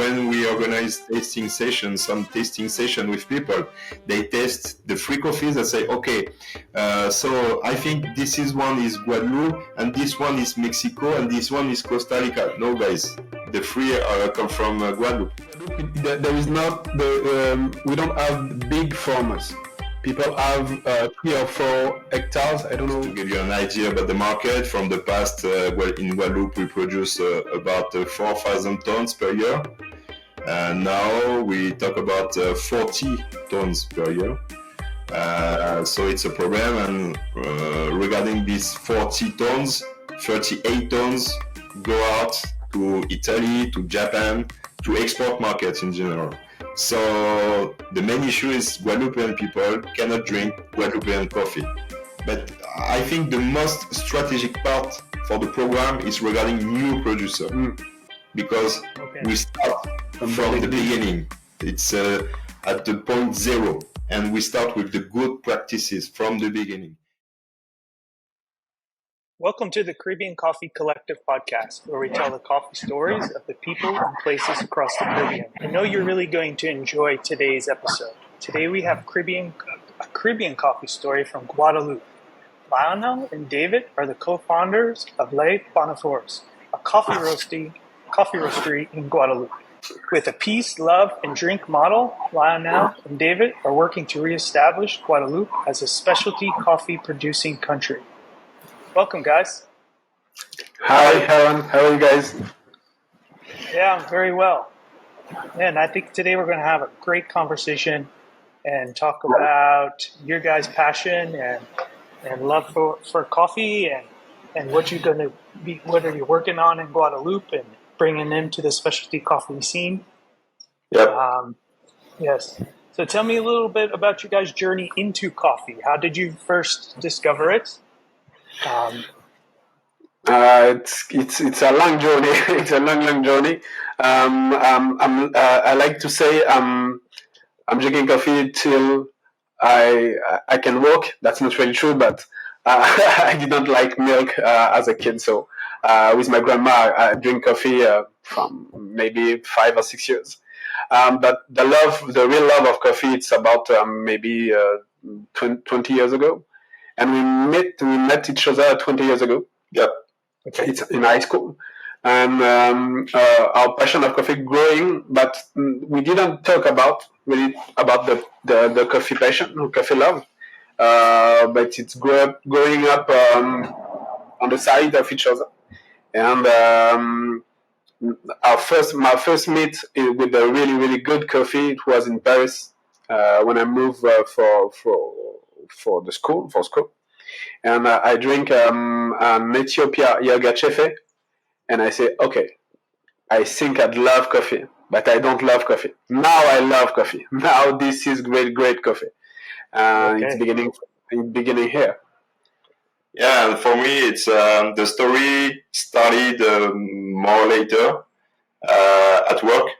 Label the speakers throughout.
Speaker 1: when we organize some tasting session with people, they taste the three coffees and say, okay, so I think this one is Guadeloupe, and this one is Mexico, and this one is Costa Rica. No, guys, the three come from Guadeloupe.
Speaker 2: There is not we don't have big farmers. People have 3 or 4 hectares. I don't know.
Speaker 1: To give you an idea about the market, from the past, in Guadeloupe we produce about 4,000 tons per year. And now we talk about 40 tons per year. So it's a problem. And regarding these 40 tons, 38 tons go out to Italy, to Japan, to export markets in general. So the main issue is Guadeloupean people cannot drink Guadeloupean coffee. But I think the most strategic part for the program is regarding new producer, because we start from the beginning. It's at the point zero, and we start with the good practices from the beginning.
Speaker 3: Welcome to the Caribbean Coffee Collective podcast, where we tell the coffee stories of the people and places across the Caribbean. I know you're really going to enjoy today's episode. Today we have a Caribbean coffee story from Guadeloupe. Lionel and David are the co-founders of Les Bonnifieurs, a coffee roastery in Guadeloupe. With a peace, love, and drink model, Lionel and David are working to reestablish Guadeloupe as a specialty coffee producing country. Welcome, guys.
Speaker 2: Hi, Aaron. How are you guys?
Speaker 3: Yeah, I'm very well. And I think today we're going to have a great conversation and talk about your guys' passion and love for coffee and what are you working on in Guadeloupe and bringing them to the specialty coffee scene.
Speaker 1: Yep.
Speaker 3: Yes. So tell me a little bit about your guys' journey into coffee. How did you first discover it?
Speaker 2: It's a long journey. It's a long journey. I like to say I'm drinking coffee till I can walk. That's not really true, but I didn't like milk as a kid. So with my grandma, I drink coffee from maybe 5 or 6 years. But the real love of coffee, it's about maybe 20 years ago. And we met each other 20 years ago.
Speaker 1: Yep.
Speaker 2: Okay. It's in high school. And our passion of coffee growing, but we didn't talk about the coffee passion or coffee love. But it's growing up on the side of each other. And my first meet with a really, really good coffee, it was in Paris when I moved for school, and I drink an Ethiopia Yoga Chefe, and I say, okay, I think I'd love coffee, but I don't love coffee. Now I love coffee. Now this is great coffee. It's beginning here.
Speaker 1: Yeah, and for me, it's the story started more later at work.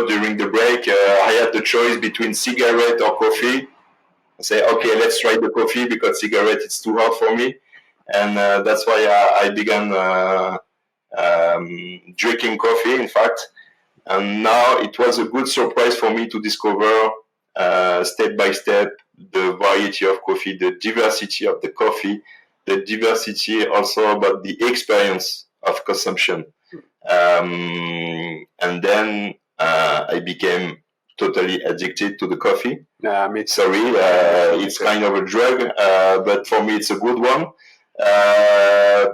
Speaker 1: During the break, I had the choice between cigarette or coffee. I say, okay, let's try the coffee because cigarette it's too hard for me, and that's why I began drinking coffee. In fact, and now it was a good surprise for me to discover step by step the variety of coffee, the diversity of the coffee, the diversity also about the experience of consumption. And then I became totally addicted to the coffee. It's kind of a drug, but for me it's a good one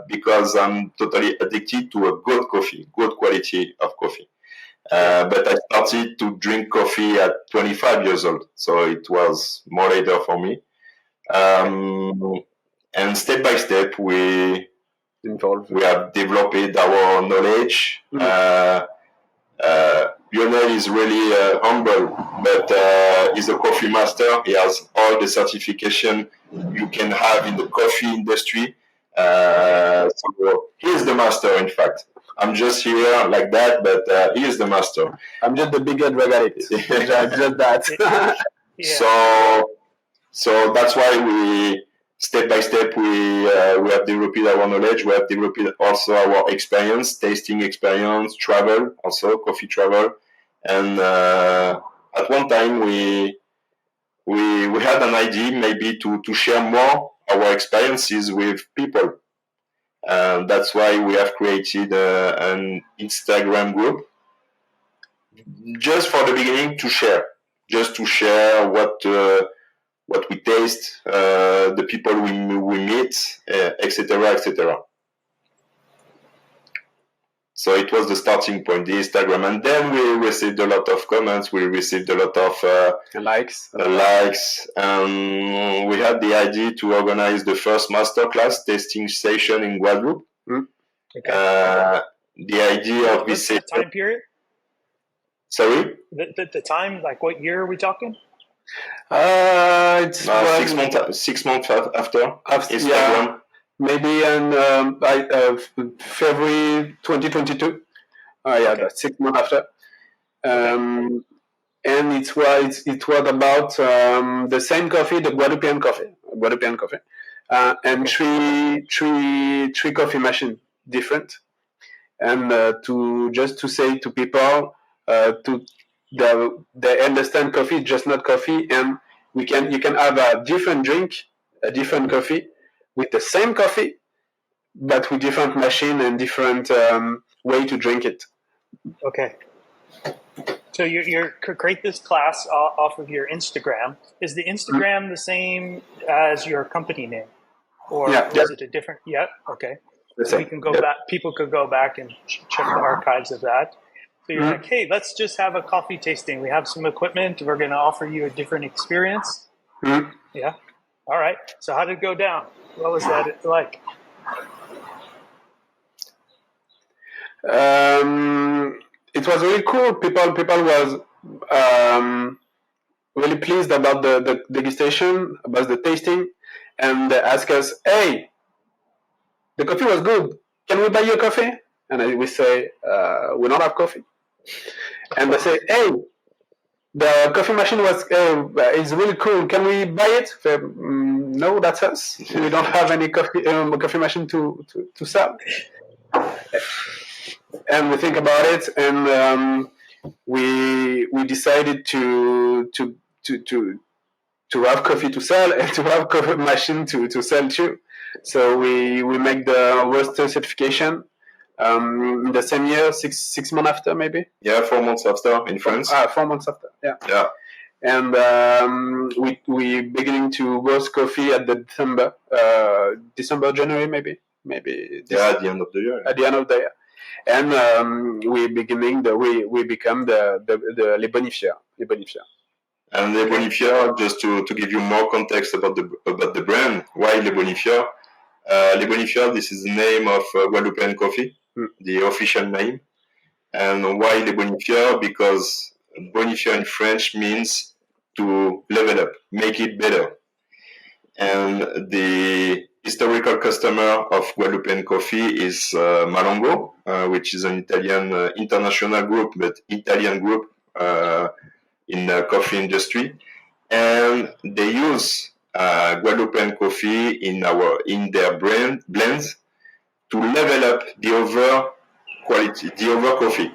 Speaker 1: because I'm totally addicted to a good coffee, good quality of coffee. But I started to drink coffee at 25 years old, so it was more later for me. And step by step, we have developed our knowledge. Lionel is really humble, but he's a coffee master. He has all the certification you can have in the coffee industry. So he's the master, in fact. I'm just here like that, but he is the master.
Speaker 2: I'm just the big drug addict. Just that.
Speaker 1: So that's why step by step, we have developed our knowledge. We have developed also our experience, tasting experience, travel, also coffee travel. And at one time, we had an idea maybe to share more our experiences with people. That's why we have created an Instagram group just for the beginning to share what we taste, the people we meet, etc., etc. So it was the starting point, the Instagram, and then we received a lot of comments. We received a lot of
Speaker 2: likes,
Speaker 1: and we had the idea to organize the first masterclass tasting session in Guadeloupe.
Speaker 3: Okay.
Speaker 1: The idea of this
Speaker 3: time period.
Speaker 1: Sorry?
Speaker 3: The time, like what year are we talking?
Speaker 2: It's
Speaker 1: 6 months after Instagram.
Speaker 2: Yeah, maybe in February 2022.
Speaker 3: Okay.
Speaker 2: That's 6 months after. And it was about the same coffee, the Guadeloupean coffee, and three coffee machines different, and to say to people they understand coffee, just not coffee, and you can have a different drink, a different coffee with the same coffee, but with different machine and different way to drink it.
Speaker 3: Okay. So you create this class off of your Instagram. Is the Instagram the same as your company name, or is it a different? Yeah. Okay. So we can go back. People could go back and check the archives of that. So you're like, hey, let's just have a coffee tasting. We have some equipment. We're going to offer you a different experience. Yeah. All right. So how did it go down? What was that like?
Speaker 2: It was really cool. People was really pleased about the degustation, about the tasting, and they asked us, hey, the coffee was good. Can we buy your coffee? And we say, we don't have coffee. And they say, hey, the coffee machine is really cool. Can we buy it? No, that's us. We don't have any coffee machine to sell. And we think about it, and we decided to have coffee to sell and to have coffee machine to sell too. So we make the roaster certification in the same year, six months after, maybe.
Speaker 1: Yeah, 4 months after in France.
Speaker 2: 4 months after. Yeah.
Speaker 1: Yeah.
Speaker 2: And we beginning to roast coffee at the December, January, maybe.
Speaker 1: At the end of the year.
Speaker 2: At the end of the year. And we become the Les Bonnifieurs.
Speaker 1: And Les Bonnifieurs, just to give you more context about the brand, why Les Bonnifieurs? Les Bonnifieurs, this is the name of Guadeloupean coffee, the official name. And why Les Bonnifieurs? Because Bonifieur in French means to level up, make it better. And the historical customer of Guadeloupean coffee is Malongo, which is an Italian international group, but Italian group in the coffee industry. And they use Guadeloupean coffee in their blends to level up the over quality, the over coffee.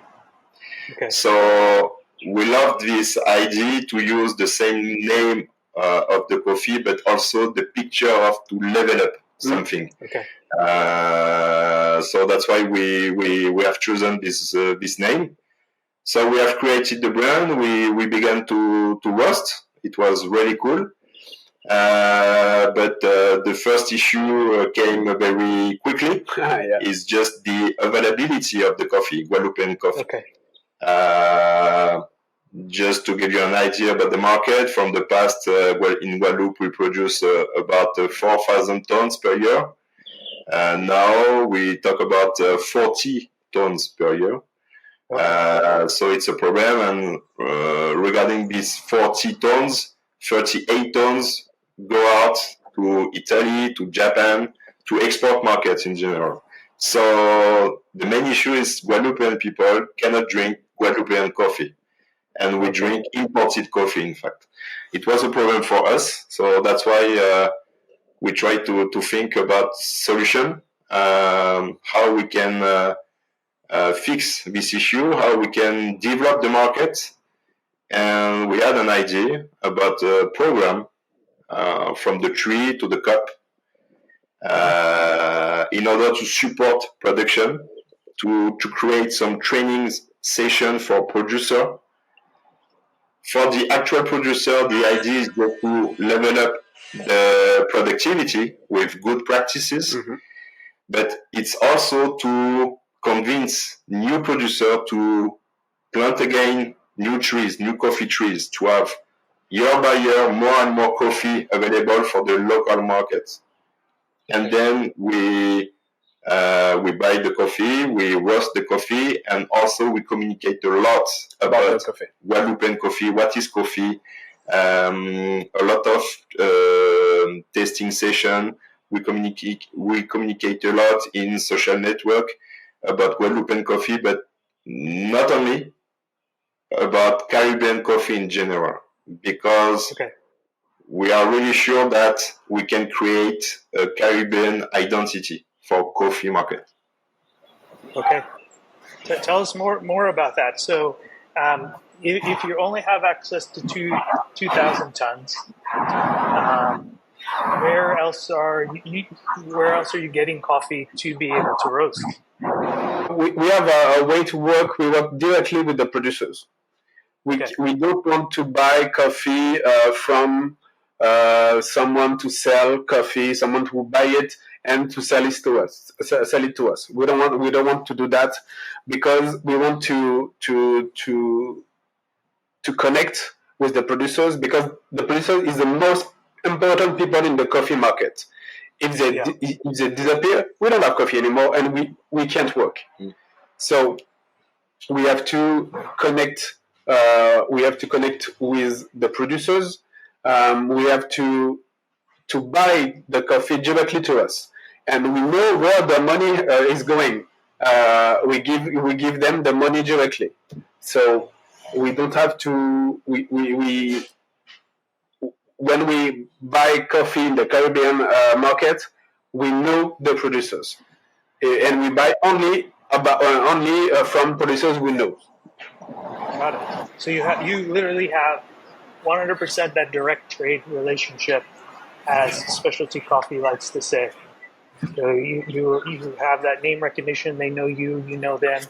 Speaker 3: Okay.
Speaker 1: So we love this idea to use the same name of the coffee, but also the picture of to level up something.
Speaker 3: Okay.
Speaker 1: So that's why we have chosen this name. So we have created the brand. We began to roast. It was really cool. But the first issue came very quickly. It's just the availability of the coffee, Guadeloupean coffee.
Speaker 3: Okay.
Speaker 1: Just to give you an idea about the market, from the past, in Guadeloupe, we produce about 4,000 tons per year. Now we talk about 40 tons per year. So it's a problem. And regarding these 40 tons, 38 tons go out to Italy, to Japan, to export markets in general. So the main issue is Guadeloupean people cannot drink Guadeloupean coffee. And we drink imported coffee, in fact. It was a problem for us. So that's why we try to think about solution, how we can fix this issue, how we can develop the market. And we had an idea about a program from the tree to the cup in order to support production, to create some training session for producer. For the actual producer, the idea is just to level up the productivity with good practices, but it's also to convince new producer to plant again new trees, new coffee trees, to have year by year more and more coffee available for the local markets. And then we buy the coffee, we roast the coffee, and also we communicate a lot about Guadeloupean coffee, what is coffee, a lot of tasting session. We communicate a lot in social network about Guadeloupean coffee, but not only, about Caribbean coffee in general, because we are really sure that we can create a Caribbean identity for coffee market.
Speaker 3: Okay. Tell us more about that. So if you only have access to 2,000 tons, where else are you getting coffee to be able to roast?
Speaker 2: We have a way to work. We work directly with the producers. We don't want to buy coffee from someone to sell coffee, someone who buy it and to sell it to us. We don't want to do that, because we want to connect with the producers, because the producer is the most important people in the coffee market. If they disappear, we don't have coffee anymore, and we can't work. So we have to connect. We have to connect with the producers. We have to buy the coffee directly to us, and we know where the money is going. We give them the money directly, so we don't have to. When we buy coffee in the Caribbean market, we know the producers, and we buy only from producers we know.
Speaker 3: Got it. So you literally have 100% that direct trade relationship, as Specialty Coffee likes to say. So you have that name recognition. They know you, you know them,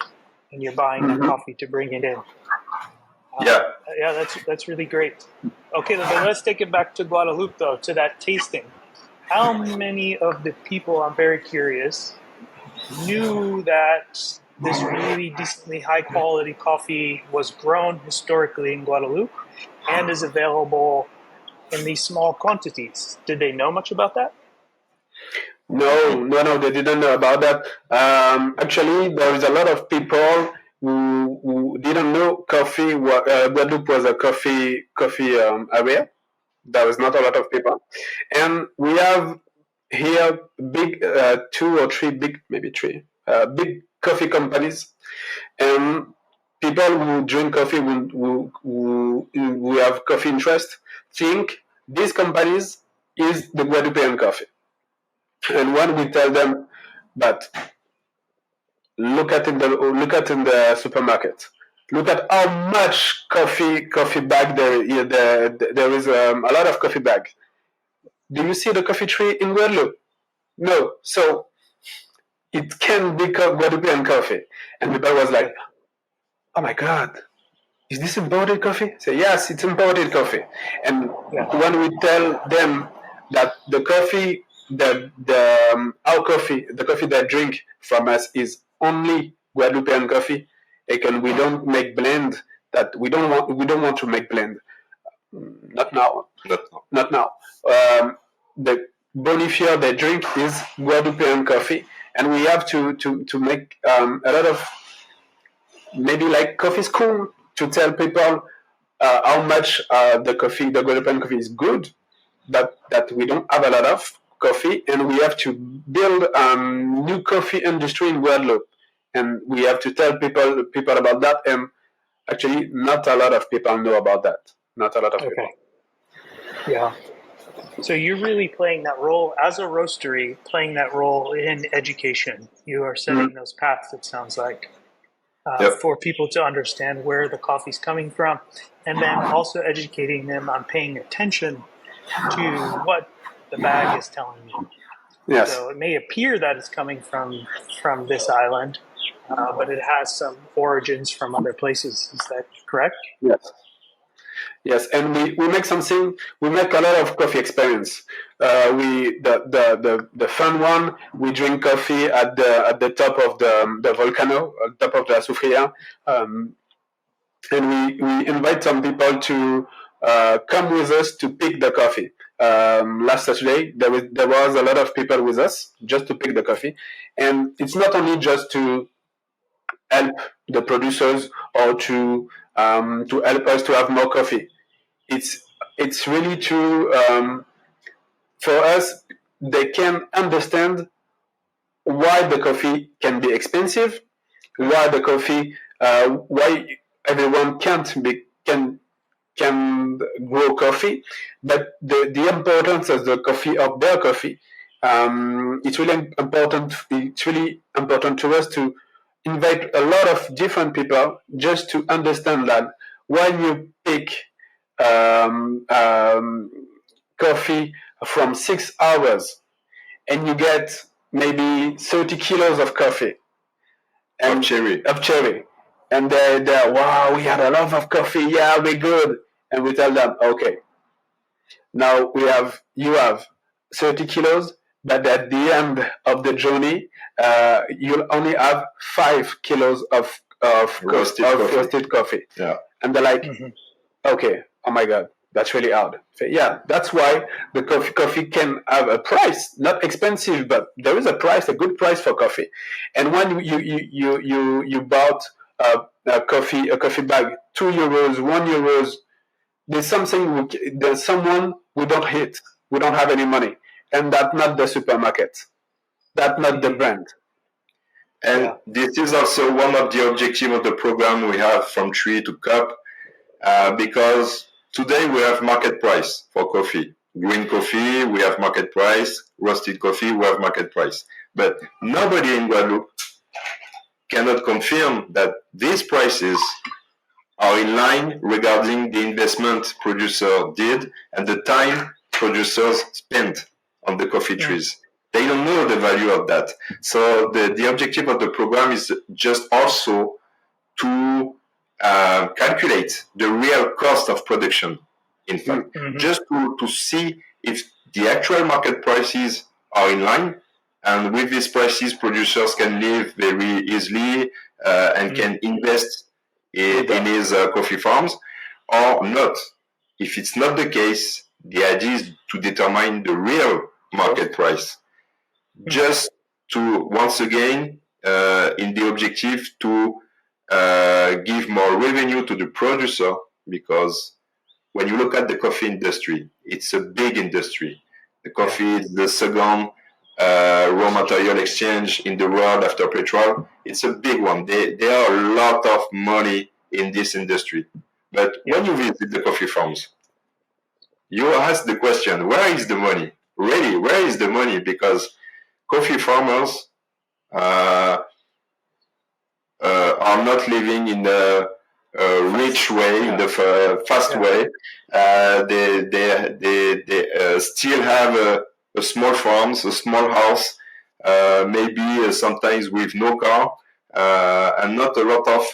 Speaker 3: and you're buying that coffee to bring it in. That's really great. Okay, then let's take it back to Guadeloupe, though, to that tasting. How many of the people, I'm very curious, knew that this really decently high quality coffee was grown historically in Guadeloupe and is available in these small quantities? Did they know much about that?
Speaker 2: No, they didn't know about that. Actually, there is a lot of people who didn't know coffee. Guadeloupe was a coffee area. There was not a lot of people, and we have here big 2 or 3 big coffee companies, and people who drink coffee, who have coffee interest, think these companies is the Guadeloupean coffee. And when we tell them, but look at in the supermarket, look at how much coffee bag there is. A lot of coffee bags. Do you see the coffee tree in Guadeloupe? No. So it can be Guadeloupean coffee. And people was like, oh my God, is this imported coffee? Say, yes, it's imported coffee. And when we tell them that the coffee, our coffee, the coffee they drink from us is only Guadeloupean coffee, and we don't make blend. That we don't want to make blend. Not now. The Bonifieur they drink is Guadeloupean coffee, and we have to make a lot of maybe like coffee school to tell people how much the Guadeloupean coffee is good. That we don't have a lot of coffee, and we have to build a new coffee industry in Guadeloupe, and we have to tell people about that. And actually, not a lot of people know about that. Not a lot of people.
Speaker 3: Yeah. So you're really playing that role as a roastery, playing that role in education. You are setting those paths, it sounds like,
Speaker 1: Yep.
Speaker 3: for people to understand where the coffee's coming from, and then also educating them on paying attention to what the bag is telling you.
Speaker 2: Yes.
Speaker 3: So it may appear that it's coming from this island, but it has some origins from other places. Is that correct?
Speaker 2: Yes. Yes, and we make something. We make a lot of coffee experience. The fun one. We drink coffee at the top of the volcano, at the top of the Azufrilla, and we invite some people to come with us to pick the coffee. Last Saturday, there was a lot of people with us just to pick the coffee, and it's not only just to help the producers or to help us to have more coffee. It's really to for us they can understand why the coffee can be expensive, why the coffee why everyone can grow coffee, but the importance of the coffee of their coffee. It's really important. It's really important to us to invite a lot of different people just to understand that when you pick um, um, coffee from 6 hours and you get maybe 30 kilos of coffee and of cherry, and they're wow, we had a lot of coffee, yeah, we're good, and we tell them, okay, now you have 30 kilos, but at the end of the journey, you'll only have 5 kilos of roasted coffee.
Speaker 1: Yeah.
Speaker 2: And they're like, okay, oh my God, that's really hard. So, yeah, that's why the coffee can have a price, not expensive, but there is a price, a good price for coffee. And when you bought a coffee bag, €2, €1, there's someone we don't hit. We don't have any money, and that's not the supermarket. That's not the brand.
Speaker 1: And this is also one of the objectives of the program we have from tree to cup, because today we have market price for coffee. Green coffee, we have market price. Roasted coffee, we have market price. But nobody in Guadeloupe cannot confirm that these prices are in line regarding the investment producer did and the time producers spent on the coffee trees. They don't know the value of that. So the objective of the program is just also to calculate the real cost of production, in fact, just to see if the actual market prices are in line. And with these prices, producers can live very easily and can invest in his coffee farms or not. If it's not the case, the idea is to determine the real market price. Just to, once again, in the objective to give more revenue to the producer, because when you look at the coffee industry, it's a big industry. The coffee is the second raw material exchange in the world after petrol. It's a big one. There are a lot of money in this industry. But when you visit the coffee farms, you ask the question, where is the money? Really, where is the money? Because coffee farmers are not living in a rich way, in the fast way. They still have a small farms, a small house, maybe sometimes with no car, and not a lot of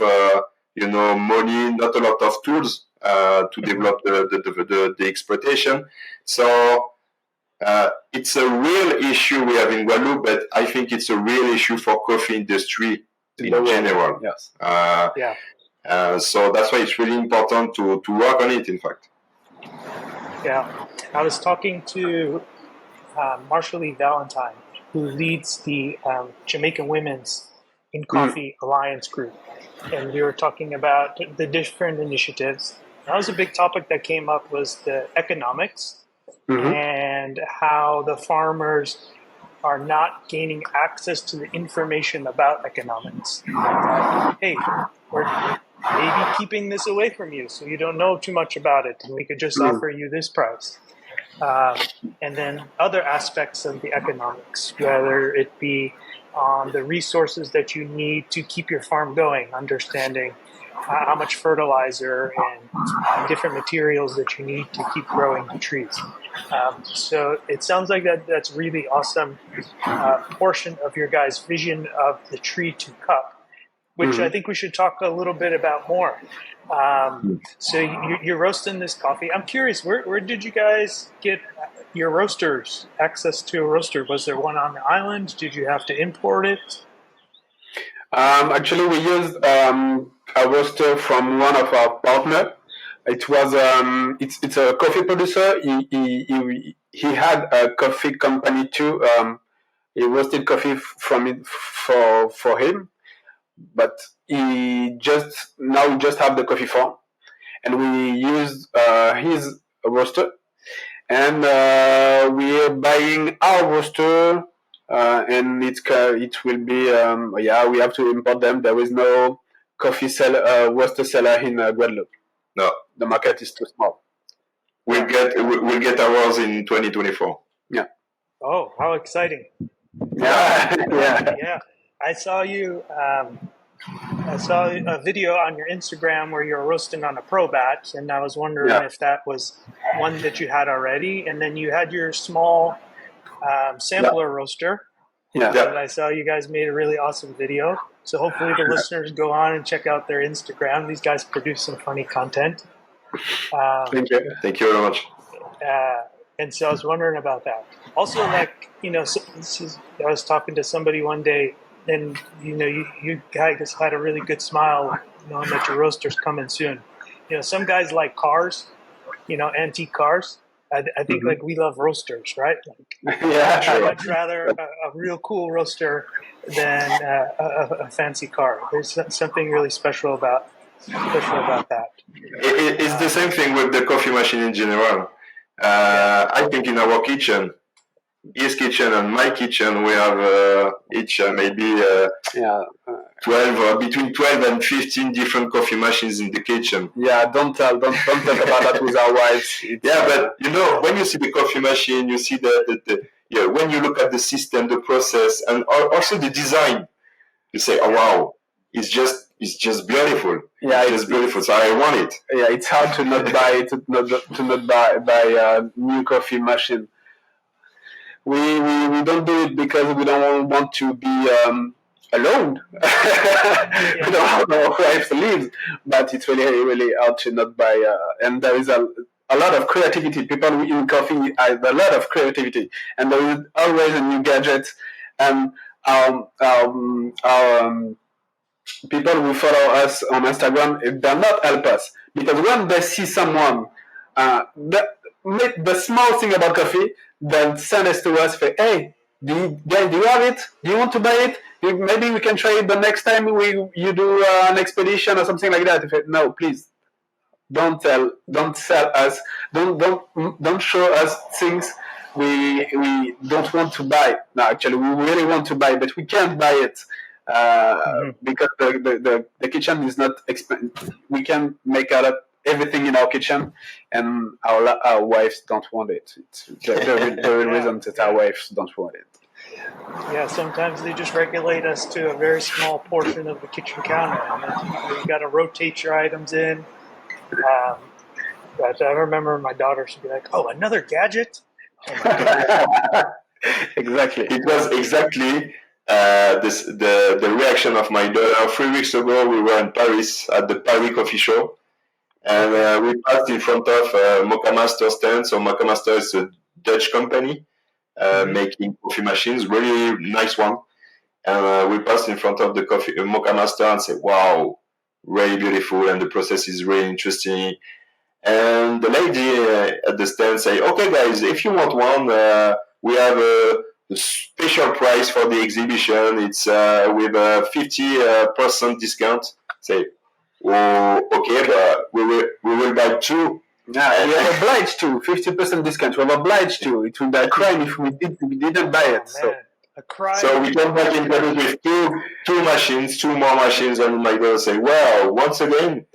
Speaker 1: money, not a lot of tools to develop the exploitation. So it's a real issue we have in Guadeloupe, but I think it's a real issue for coffee industry in general.
Speaker 2: Yes.
Speaker 1: So that's why it's really important to work on it, in fact.
Speaker 3: Yeah. I was talking to Marshallie Valentine, who leads the Jamaican Women's in Coffee Alliance group. And we were talking about the different initiatives. That was a big topic that came up, was the economics and how the farmers are not gaining access to the information about economics. Like, hey, we're maybe keeping this away from you so you don't know too much about it, and we could just offer you this price. and then other aspects of the economics, whether it be the resources that you need to keep your farm going, understanding how much fertilizer and different materials that you need to keep growing the trees. So it sounds like that's really awesome portion of your guys' vision of the tree to cup, which I think we should talk a little bit about more. So you're roasting this coffee. I'm curious, where did you guys get your roasters, access to a roaster? Was there one on the island? Did you have to import it?
Speaker 2: Actually, we used a roaster from one of our partners. It was it's a coffee producer. He had a coffee company too. He roasted coffee from it for him, but he just have the coffee farm, and we used his roaster, and we are buying our roaster. And it will be we have to import them. There is no coffee roaster seller in Guadeloupe.
Speaker 1: No,
Speaker 2: the market is too small.
Speaker 1: We'll get ours in 2024.
Speaker 2: Yeah.
Speaker 3: Oh, how exciting!
Speaker 2: Yeah.
Speaker 3: I saw you. I saw a video on your Instagram where you were roasting on a Pro batch, and I was wondering if that was one that you had already, and then you had your small sampler roaster.
Speaker 2: Yeah.
Speaker 3: And I saw you guys made a really awesome video. So hopefully the listeners go on and check out their Instagram. These guys produce some funny content.
Speaker 2: Thank you.
Speaker 1: Thank you very much.
Speaker 3: And so I was wondering about that. Also, I was talking to somebody one day, and you guys had a really good smile knowing that your roaster's coming soon. Some guys like cars, antique cars. I think like we love roasters, right? I'd much rather a real cool roaster than a fancy car. There's something really special about that.
Speaker 1: It's the same thing with the coffee machine in general. I think in our kitchen, his kitchen and my kitchen, we have each maybe 12 between 12 and 15 different coffee machines in the kitchen.
Speaker 2: Yeah, don't talk about that with our wives.
Speaker 1: But when you see the coffee machine, you see when you look at the system, the process, and also the design, you say, "Oh wow, it's just beautiful."
Speaker 2: Yeah,
Speaker 1: it's beautiful. So I want it.
Speaker 2: Yeah, it's hard to not buy a new coffee machine. We don't do it because we don't want to be alone. We don't have our wives to leave, but it's really, really hard to not buy. And there is a lot of creativity. People in coffee have a lot of creativity, and there is always a new gadget. And people who follow us on Instagram, they'll not help us because when they see someone, the small thing about coffee, they'll send us to us. Hey, do you have it? Do you want to buy it? Maybe we can try it the next time you do an expedition or something like that. No, please, don't sell us. Don't show us things we don't want to buy. No, actually, we really want to buy, but we can't buy it because the kitchen is not expensive. We can make everything in our kitchen, and our wives don't want it. It's the reason that our wives don't want it.
Speaker 3: Yeah, sometimes they just regulate us to a very small portion of the kitchen counter, and then you got to rotate your items in. But I remember my daughter should be like, "Oh, another gadget."
Speaker 2: Exactly.
Speaker 1: It was exactly the reaction of my daughter. 3 weeks ago, we were in Paris at the Paris Coffee Show, and we passed in front of Mocha Master stand. So Mocha Master is a Dutch company making coffee machines, really nice one. And we passed in front of the Mocha Master and said, "Wow, really beautiful, and the process is really interesting." And the lady at the stand say, "Okay, guys, if you want one, we have a special price for the exhibition. It's with a 50% discount." Say, "Oh, okay, but we will buy two."
Speaker 2: Yeah, we are obliged to 50% discount. We're obliged to. It would be a crime if we didn't buy it.
Speaker 3: Man, a crime.
Speaker 1: So we came back in with two more machines, and my daughter say, "Well, once again."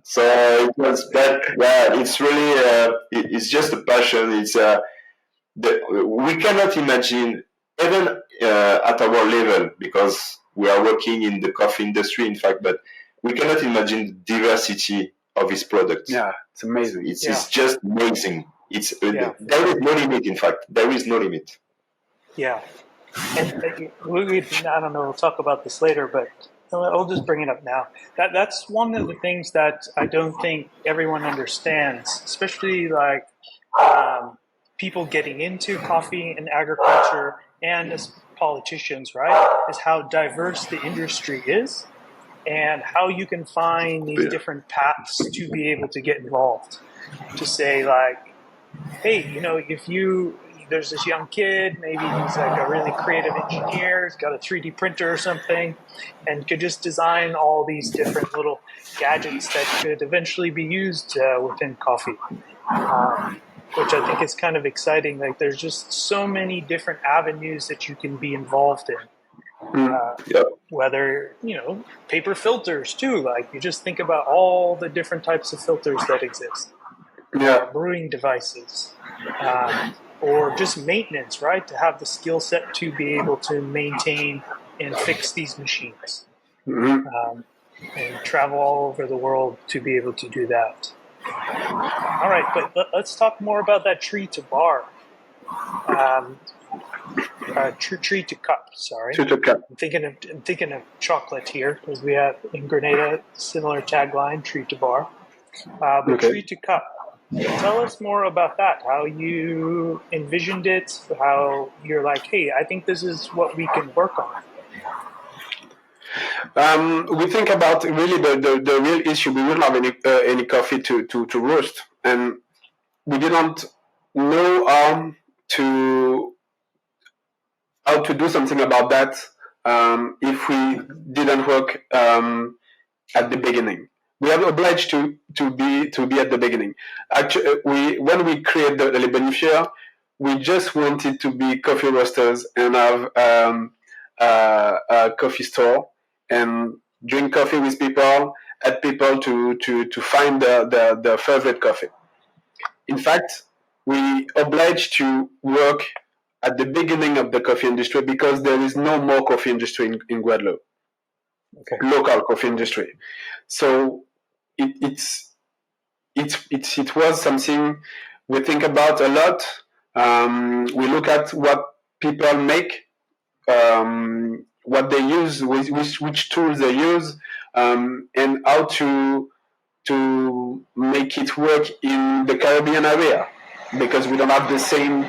Speaker 1: So it was, but yeah, it's really it's just a passion. We cannot imagine even at our level, because we are working in the coffee industry, in fact, but we cannot imagine the diversity of his products.
Speaker 2: Yeah, it's amazing.
Speaker 1: It's just amazing. There is no limit. In fact, there is no limit.
Speaker 3: Yeah, and I don't know. We'll talk about this later, but I'll just bring it up now. That's one of the things that I don't think everyone understands, especially like people getting into coffee and agriculture, and as politicians, right? Is how diverse the industry is, and how you can find these different paths to be able to get involved. To say like, hey, if there's this young kid, maybe he's like a really creative engineer, he's got a 3D printer or something, and could just design all these different little gadgets that could eventually be used within coffee, which I think is kind of exciting. Like, there's just so many different avenues that you can be involved in. Whether, paper filters too, like you just think about all the different types of filters that exist. Brewing devices, or just maintenance, right? To have the skill set to be able to maintain and fix these machines, and travel all over the world to be able to do that. All right, but let's talk more about that tree to bar. Tree to cup. Sorry,
Speaker 2: Tree to cup.
Speaker 3: I'm thinking of chocolate here, because we have in Grenada similar tagline, tree to bar, but tree to cup. Tell us more about that, how you envisioned it, how you're like, hey, I think this is what we can work on.
Speaker 2: We think about really the real issue. We wouldn't have any coffee to roast, and we didn't know how to do something about that if we didn't work at the beginning. We are obliged to be at the beginning. Actually, when we create the Les Bonnifieurs, we just wanted to be coffee roasters and have a coffee store and drink coffee with people, add people to find the favorite coffee. In fact, we obliged to work at the beginning of the coffee industry because there is no more coffee industry in Guadeloupe. Local coffee industry. So it was something we think about a lot. We look at what people make, what they use, which tools they use, and how to make it work in the Caribbean area, because we don't have the same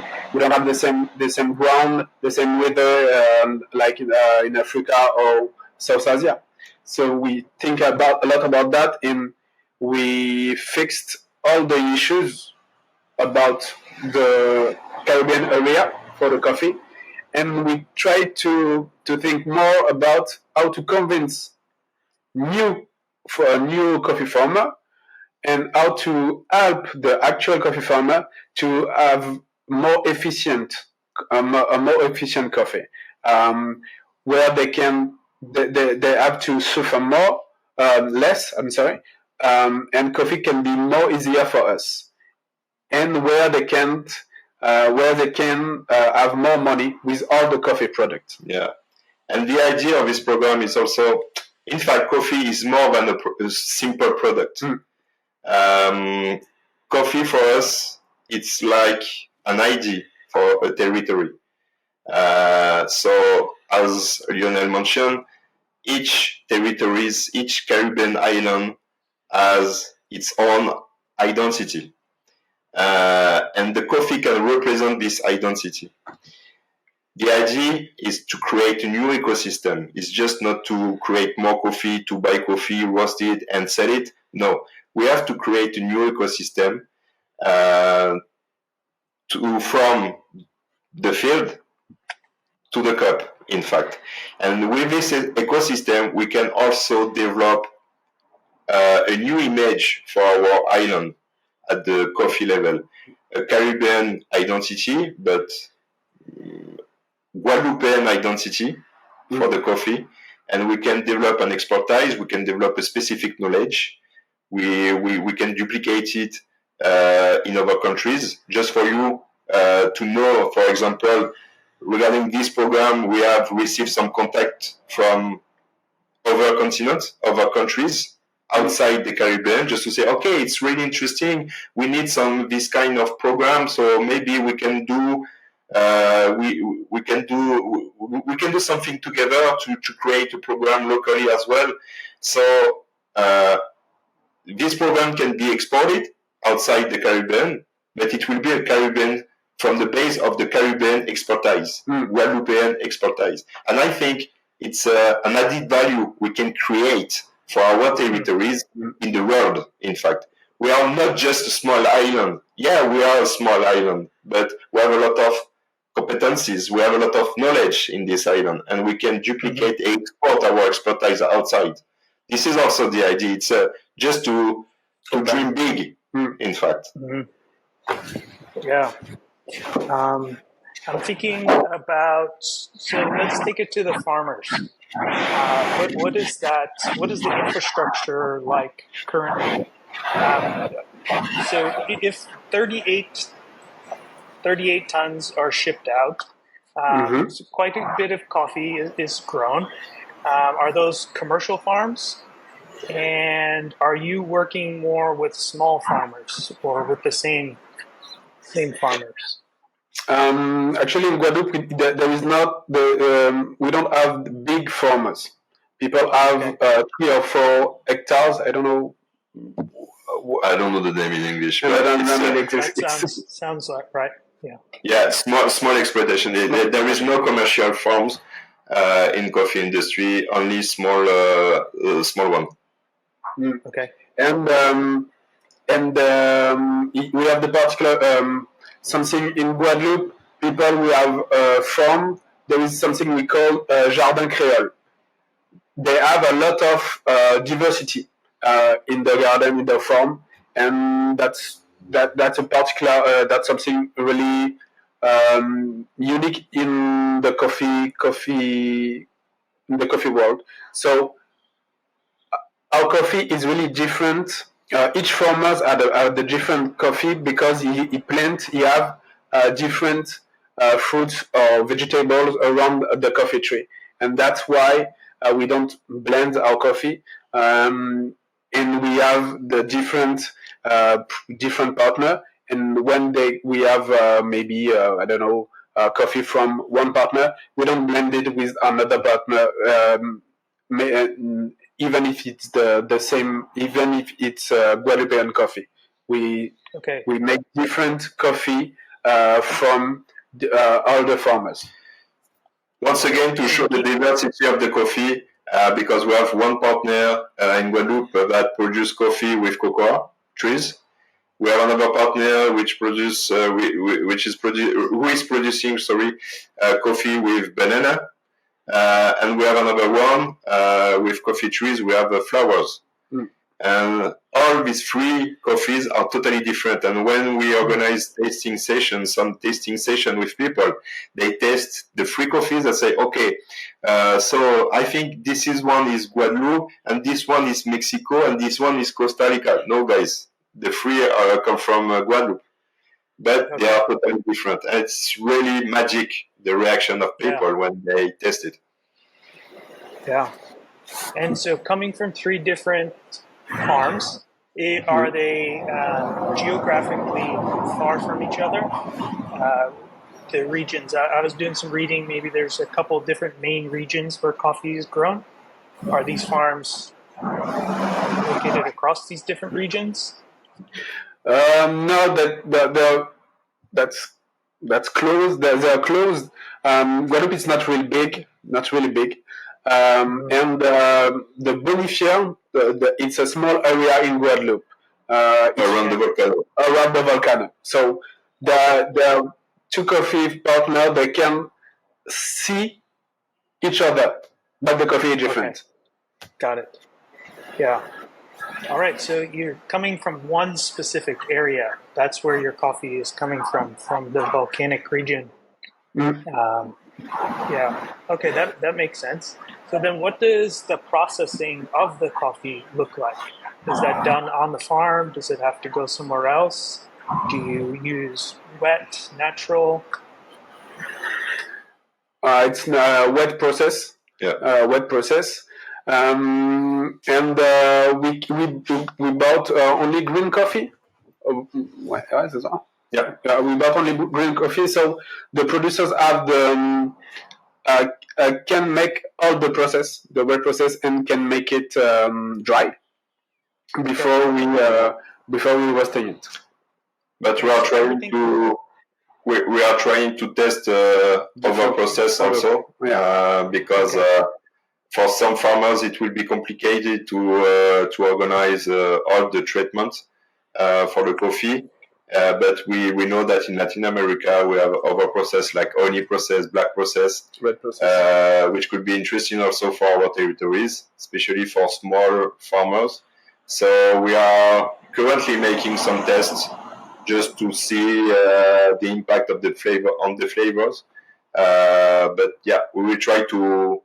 Speaker 2: ground, the same weather like in Africa or South Asia. So we think a lot about that, and we fixed all the issues about the Caribbean area for the coffee, and we try to think more about how to convince a new coffee farmer, and how to help the actual coffee farmer to have more efficient coffee, where they have to suffer less. And coffee can be more easier for us, and where they can have more money with all the coffee products.
Speaker 1: Yeah, and the idea of this program is also, in fact, coffee is more than a simple product. Coffee for us, it's like an ID for a territory. So, as Lionel mentioned, each Caribbean island has its own identity. And the coffee can represent this identity. The idea is to create a new ecosystem. It's just not to create more coffee, to buy coffee, roast it, and sell it. No, we have to create a new ecosystem from the field to the cup, in fact. And with this ecosystem, we can also develop a new image for our island at the coffee level. A Caribbean identity, but Guadeloupean identity for the coffee. And we can develop an expertise, we can develop a specific knowledge we can duplicate it in other countries. Just for you to know, for example, regarding this program, we have received some contact from other continents, other countries outside the Caribbean, just to say, okay, it's really interesting. We need this kind of program, so maybe we can do we can do something together to create a program locally as well. So this program can be exported outside the Caribbean, but it will be a Caribbean from the base of the Caribbean expertise, Guadeloupean expertise. And I think it's an added value we can create for our territories in the world, in fact. We are not just a small island. Yeah, we are a small island, but we have a lot of competencies, we have a lot of knowledge in this island, and we can duplicate and export our expertise outside. This is also the idea. It's just to dream big, in fact.
Speaker 3: Yeah. I'm thinking about, so let's take it to the farmers. What is that? What is the infrastructure like currently? So if 38 tons are shipped out, so quite a bit of coffee is grown. Are those commercial farms? And are you working more with small farmers or with the same farmers?
Speaker 2: Actually, in Guadeloupe, there is not we don't have the big farmers. People have 3 or 4 hectares. I don't know.
Speaker 1: I don't know the name in English. But
Speaker 3: that sounds like right. Yeah.
Speaker 1: Yeah, small exploitation. There is no commercial farms in coffee industry. Only small one.
Speaker 3: Okay.
Speaker 2: And we have the particular something in Guadeloupe. People who have a farm. There is something we call jardin créole. They have a lot of diversity in the garden, in the farm, and that's a particular that's something really unique in the coffee world. So our coffee is really different. Each farmers are the different coffee because he have different fruits or vegetables around the coffee tree, and that's why we don't blend our coffee, and we have the different partner. And when we have maybe I don't know coffee from one partner, we don't blend it with another partner. Even if it's the same, even if it's Guadeloupean coffee, we make different coffee from all the farmers.
Speaker 1: Once again, to show the diversity of the coffee, because we have one partner in Guadeloupe that produce coffee with cocoa trees. We have another partner which is producing coffee with banana. And we have another one with coffee trees. We have flowers, and all these 3 coffees are totally different. And when we organize some tasting session with people, they taste the 3 coffees and say, okay, so I think this one is Guadeloupe, and this one is Mexico, and this one is Costa Rica. No, guys, the 3 come from Guadeloupe, but they are totally different. And it's really magic, the reaction of people when they taste it.
Speaker 3: Yeah. And so coming from 3 different farms, are they geographically far from each other? The regions, I was doing some reading, maybe there's a couple of different main regions where coffee is grown. Are these farms located across these different regions?
Speaker 2: No, that's closed. They're closed. Guadeloupe is not really big. And the Bonifieur, it's a small area in Guadeloupe.
Speaker 1: Around
Speaker 2: the volcano. So the 2 coffee partners, they can see each other, but the coffee is different.
Speaker 3: Okay. Got it. Yeah. All right. So you're coming from one specific area. That's where your coffee is coming from the volcanic region. Yeah. Okay, that makes sense. So then what does the processing of the coffee look like? Is that done on the farm? Does it have to go somewhere else? Do you use wet, natural?
Speaker 2: It's a wet process.
Speaker 1: Yeah.
Speaker 2: Wet process. And we bought only green coffee. Ouais, c'est ça.
Speaker 1: Yeah.
Speaker 2: We bought only green coffee, so the producers have can make all the wet process, and can make it dry before we roasting it.
Speaker 1: But we are trying to we are trying to test other process also, because for some farmers it will be complicated to organize all the treatment for the coffee. But we know that in Latin America we have other process like honey process, black process,
Speaker 2: red process,
Speaker 1: which could be interesting also for our territories, especially for small farmers. So we are currently making some tests just to see the impact of the flavor on the flavors. But yeah, we will try to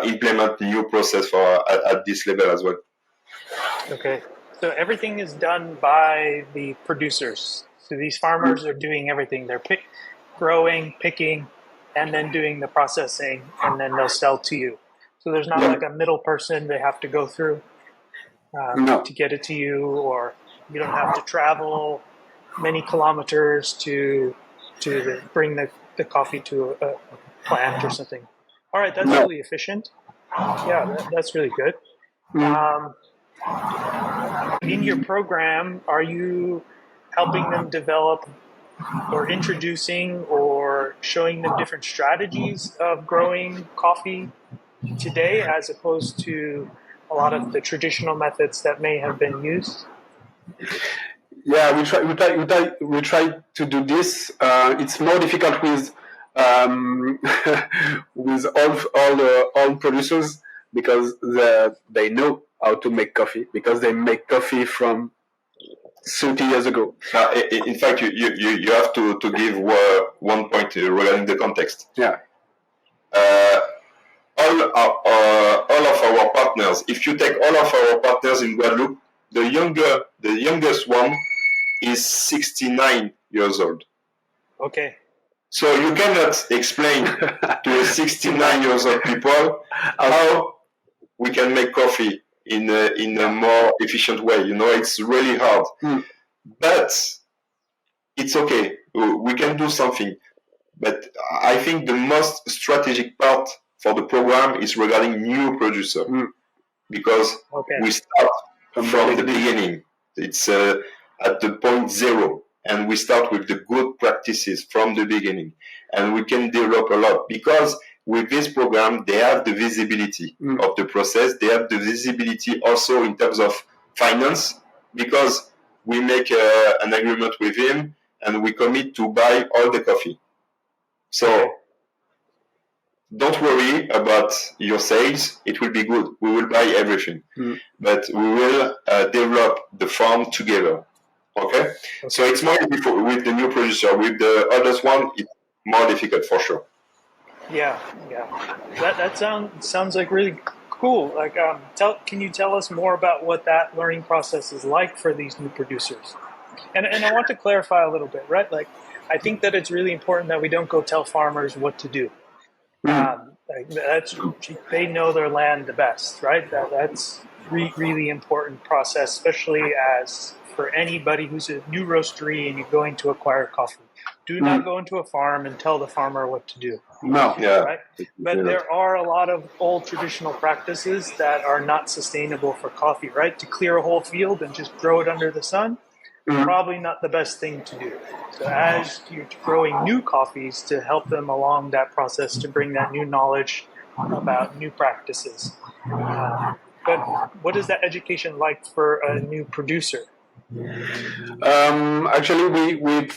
Speaker 1: implement new process at this level as well.
Speaker 3: Okay. So everything is done by the producers. So these farmers are doing everything. They're growing, picking, and then doing the processing, and then they'll sell to you. So there's not like a middle person they have to go through to get it to you, or you don't have to travel many kilometers to bring the coffee to a plant or something. All right, that's really efficient. Yeah, that's really good. In your program, are you helping them develop or introducing or showing them different strategies of growing coffee today as opposed to a lot of the traditional methods that may have been used?
Speaker 2: Yeah, we try to do this. It's more difficult with with all producers, because they know how to make coffee, because they make coffee from 30 years ago.
Speaker 1: In fact, you have to give one point regarding the context.
Speaker 2: Yeah.
Speaker 1: All of our partners, if you take all of our partners in Guadeloupe, the youngest one is 69 years old.
Speaker 3: Okay.
Speaker 1: So you cannot explain to 69 years old people how we can make coffee in a more efficient way. It's really hard. But it's okay. We can do something. But I think the most strategic part for the program is regarding new producer, because we start from the beginning. It's at the point zero, and we start with the good practices from the beginning, and we can develop a lot, because with this program they have the visibility of the process. They have the visibility also in terms of finance, because we make an agreement with him and we commit to buy all the coffee. So don't worry about your sales. It will be good. We will buy everything. But we will develop the farm together. Okay? So it's more difficult with the new producer. With the others one, it's more difficult for sure.
Speaker 3: Yeah. That sounds like really cool. Like, can you tell us more about what that learning process is like for these new producers? And I want to clarify a little bit, right? Like, I think that it's really important that we don't go tell farmers what to do. They know their land the best, right? That's really important process, especially as for anybody who's a new roastery and you're going to acquire coffee. Do not go into a farm and tell the farmer what to do.
Speaker 2: No.
Speaker 1: Yeah.
Speaker 3: Right? But there are a lot of old traditional practices that are not sustainable for coffee, right? To clear a whole field and just grow it under the sun, probably not the best thing to do. So as you're growing new coffees, to help them along that process, to bring that new knowledge about new practices. But what is that education like for a new producer?
Speaker 2: Actually, we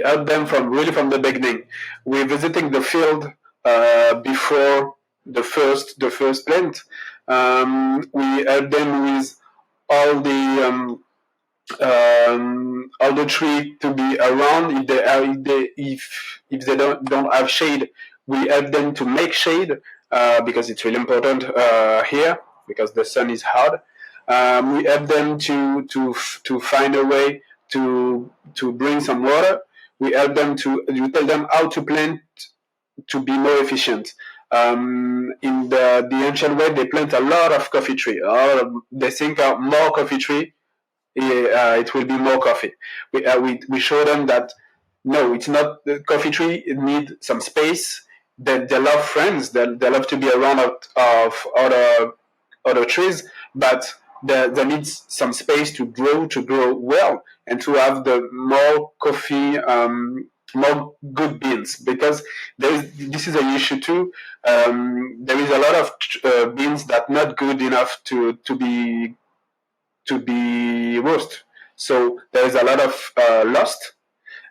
Speaker 2: help them from the beginning. We're visiting the field before the first plant. We help them with all all the tree to be around. If they don't have shade, we help them to make shade because it's really important here because the sun is hard. We help them to find a way to bring some water. We help them we tell them how to plant to be more efficient. In the ancient way, they plant a lot of coffee tree. They think more coffee tree, it will be more coffee. We show them that no, it's not the coffee tree. It need some space. That they love friends. They love to be around of other trees, but they need some space to grow well, and to have the more coffee, more good beans. Because this is an issue too. There is a lot of beans that not good enough to be roast. So there is a lot of lost.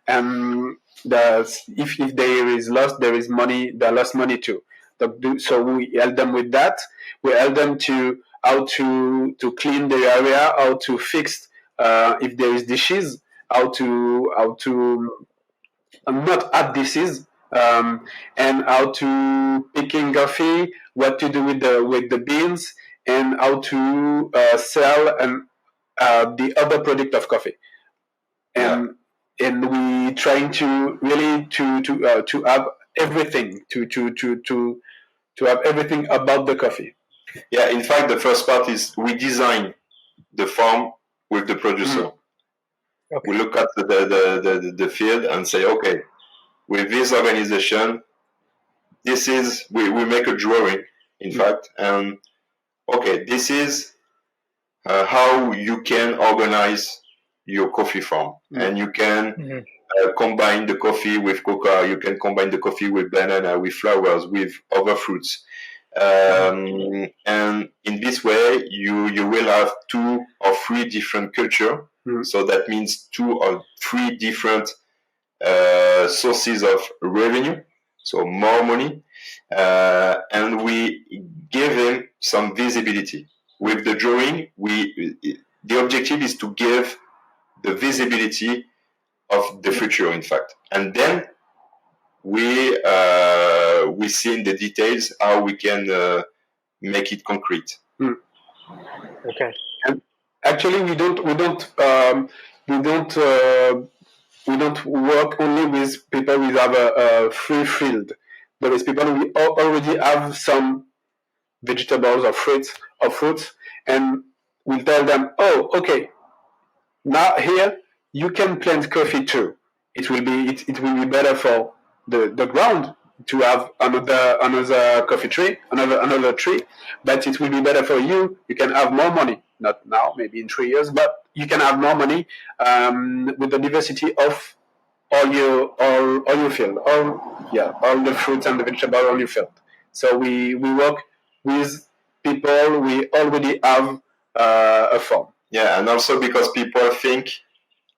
Speaker 2: And if there is loss, there is money. They lost money too. So we help them with that. We help them to how to clean the area, how to fix if there is dishes, how to not add dishes, and how to picking coffee, what to do with the beans, and how to sell and the other product of coffee. And we trying to really to have everything to have everything about the coffee.
Speaker 1: Yeah, in fact, the first part is we design the farm with the producer. Okay. We look at the field and say, okay, with this organization, this is we make a drawing, in fact, and okay, this is how you can organize your coffee farm, and you can combine the coffee with cocoa, you can combine the coffee with banana, with flowers, with other fruits. And in this way, you will have 2 or 3 different culture. So that means 2 or 3 different sources of revenue, so more money. And we give him some visibility. With the drawing, the objective is to give the visibility of the future, in fact. And then we see in the details how we can make it concrete.
Speaker 2: Okay. And actually, we don't work only with people who have a free field. There is people who already have some vegetables or fruits, and we tell them, oh, okay, now here you can plant coffee too. It will be better for the ground to have another coffee tree, another tree, but it will be better for you. You can have more money, not now, maybe in 3 years, but you can have more money with the diversity of all your field, all the fruits and the vegetables on your field. So we work with people we already have a farm.
Speaker 1: Yeah, and also because people think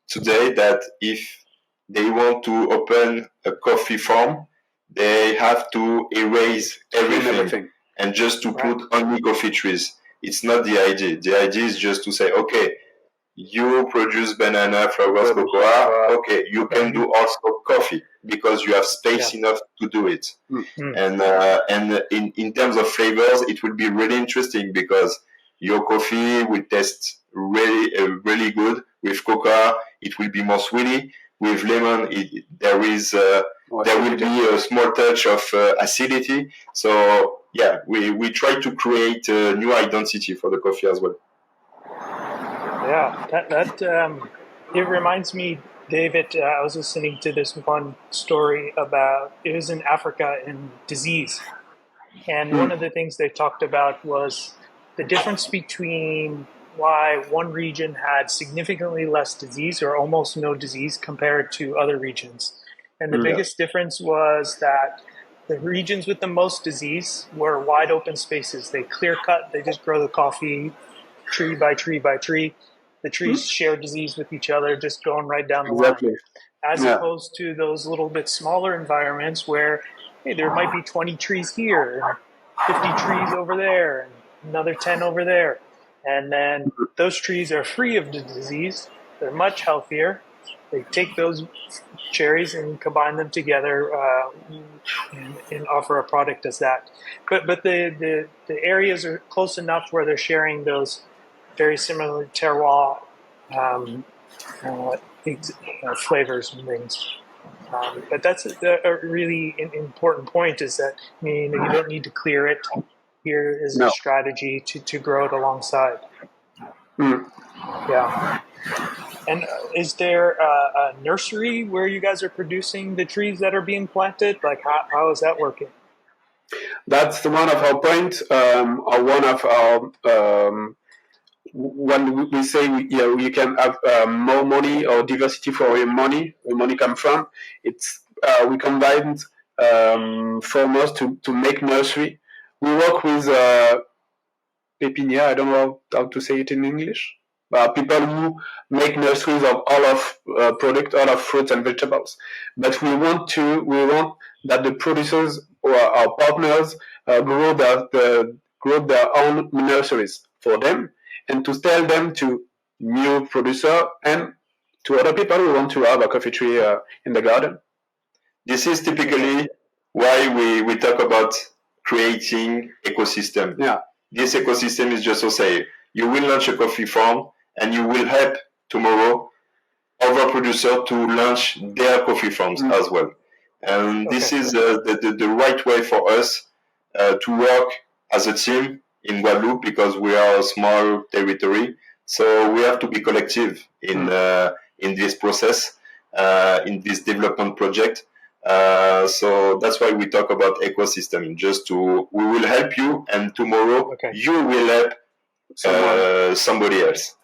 Speaker 1: today that if they want to open a coffee farm, they have to erase everything and just to put only coffee trees. It's not the idea. The idea is just to say, okay, you produce banana, flowers, cocoa. Okay, you can do also coffee because you have space enough to do it. And in terms of flavors, it will be really interesting because your coffee will taste really good. With cocoa, it will be more sweety. With lemon, there will be a small touch of acidity. So yeah, we try to create a new identity for the coffee as well.
Speaker 3: Yeah, that it reminds me, David. I was listening to this one story about, it was in Africa, in disease, and one of the things they talked about was the difference between why one region had significantly less disease or almost no disease compared to other regions. And the biggest difference was that the regions with the most disease were wide open spaces. They clear cut, they just grow the coffee tree by tree by tree. The trees share disease with each other, just going right down the line. As opposed to those little bit smaller environments where, hey, there might be 20 trees here, 50 trees over there, and another 10 over there. And then those trees are free of the disease, They're much healthier. They take those cherries and combine them together and offer a product as that. But the areas are close enough where they're sharing those very similar terroir flavors and things. But that's a really important point, is that you don't need to clear it. Here is a strategy to grow it alongside. Yeah. And is there a nursery where you guys are producing the trees that are being planted? Like, how is that working?
Speaker 2: That's one of our points, or one of our when we say you can have more money or diversity for your money, where money come from. It's we combined farmers to make nursery. We work with pépinière. I don't know how to say it in English. People who make nurseries of all of product, all of fruits and vegetables. But we want that the producers or our partners grow their own nurseries for them, and to sell them to new producer and to other people who want to have a coffee tree in the garden.
Speaker 1: This is typically why we talk about creating ecosystem.
Speaker 2: Yeah.
Speaker 1: This ecosystem is just to say, you will launch a coffee farm and you will help tomorrow other producers to launch their coffee farms as well. And this is the right way for us to work as a team in Guadeloupe, because we are a small territory. So we have to be collective in this process, in this development project. So that's why we talk about ecosystem. We will help you, and tomorrow you will help somebody else.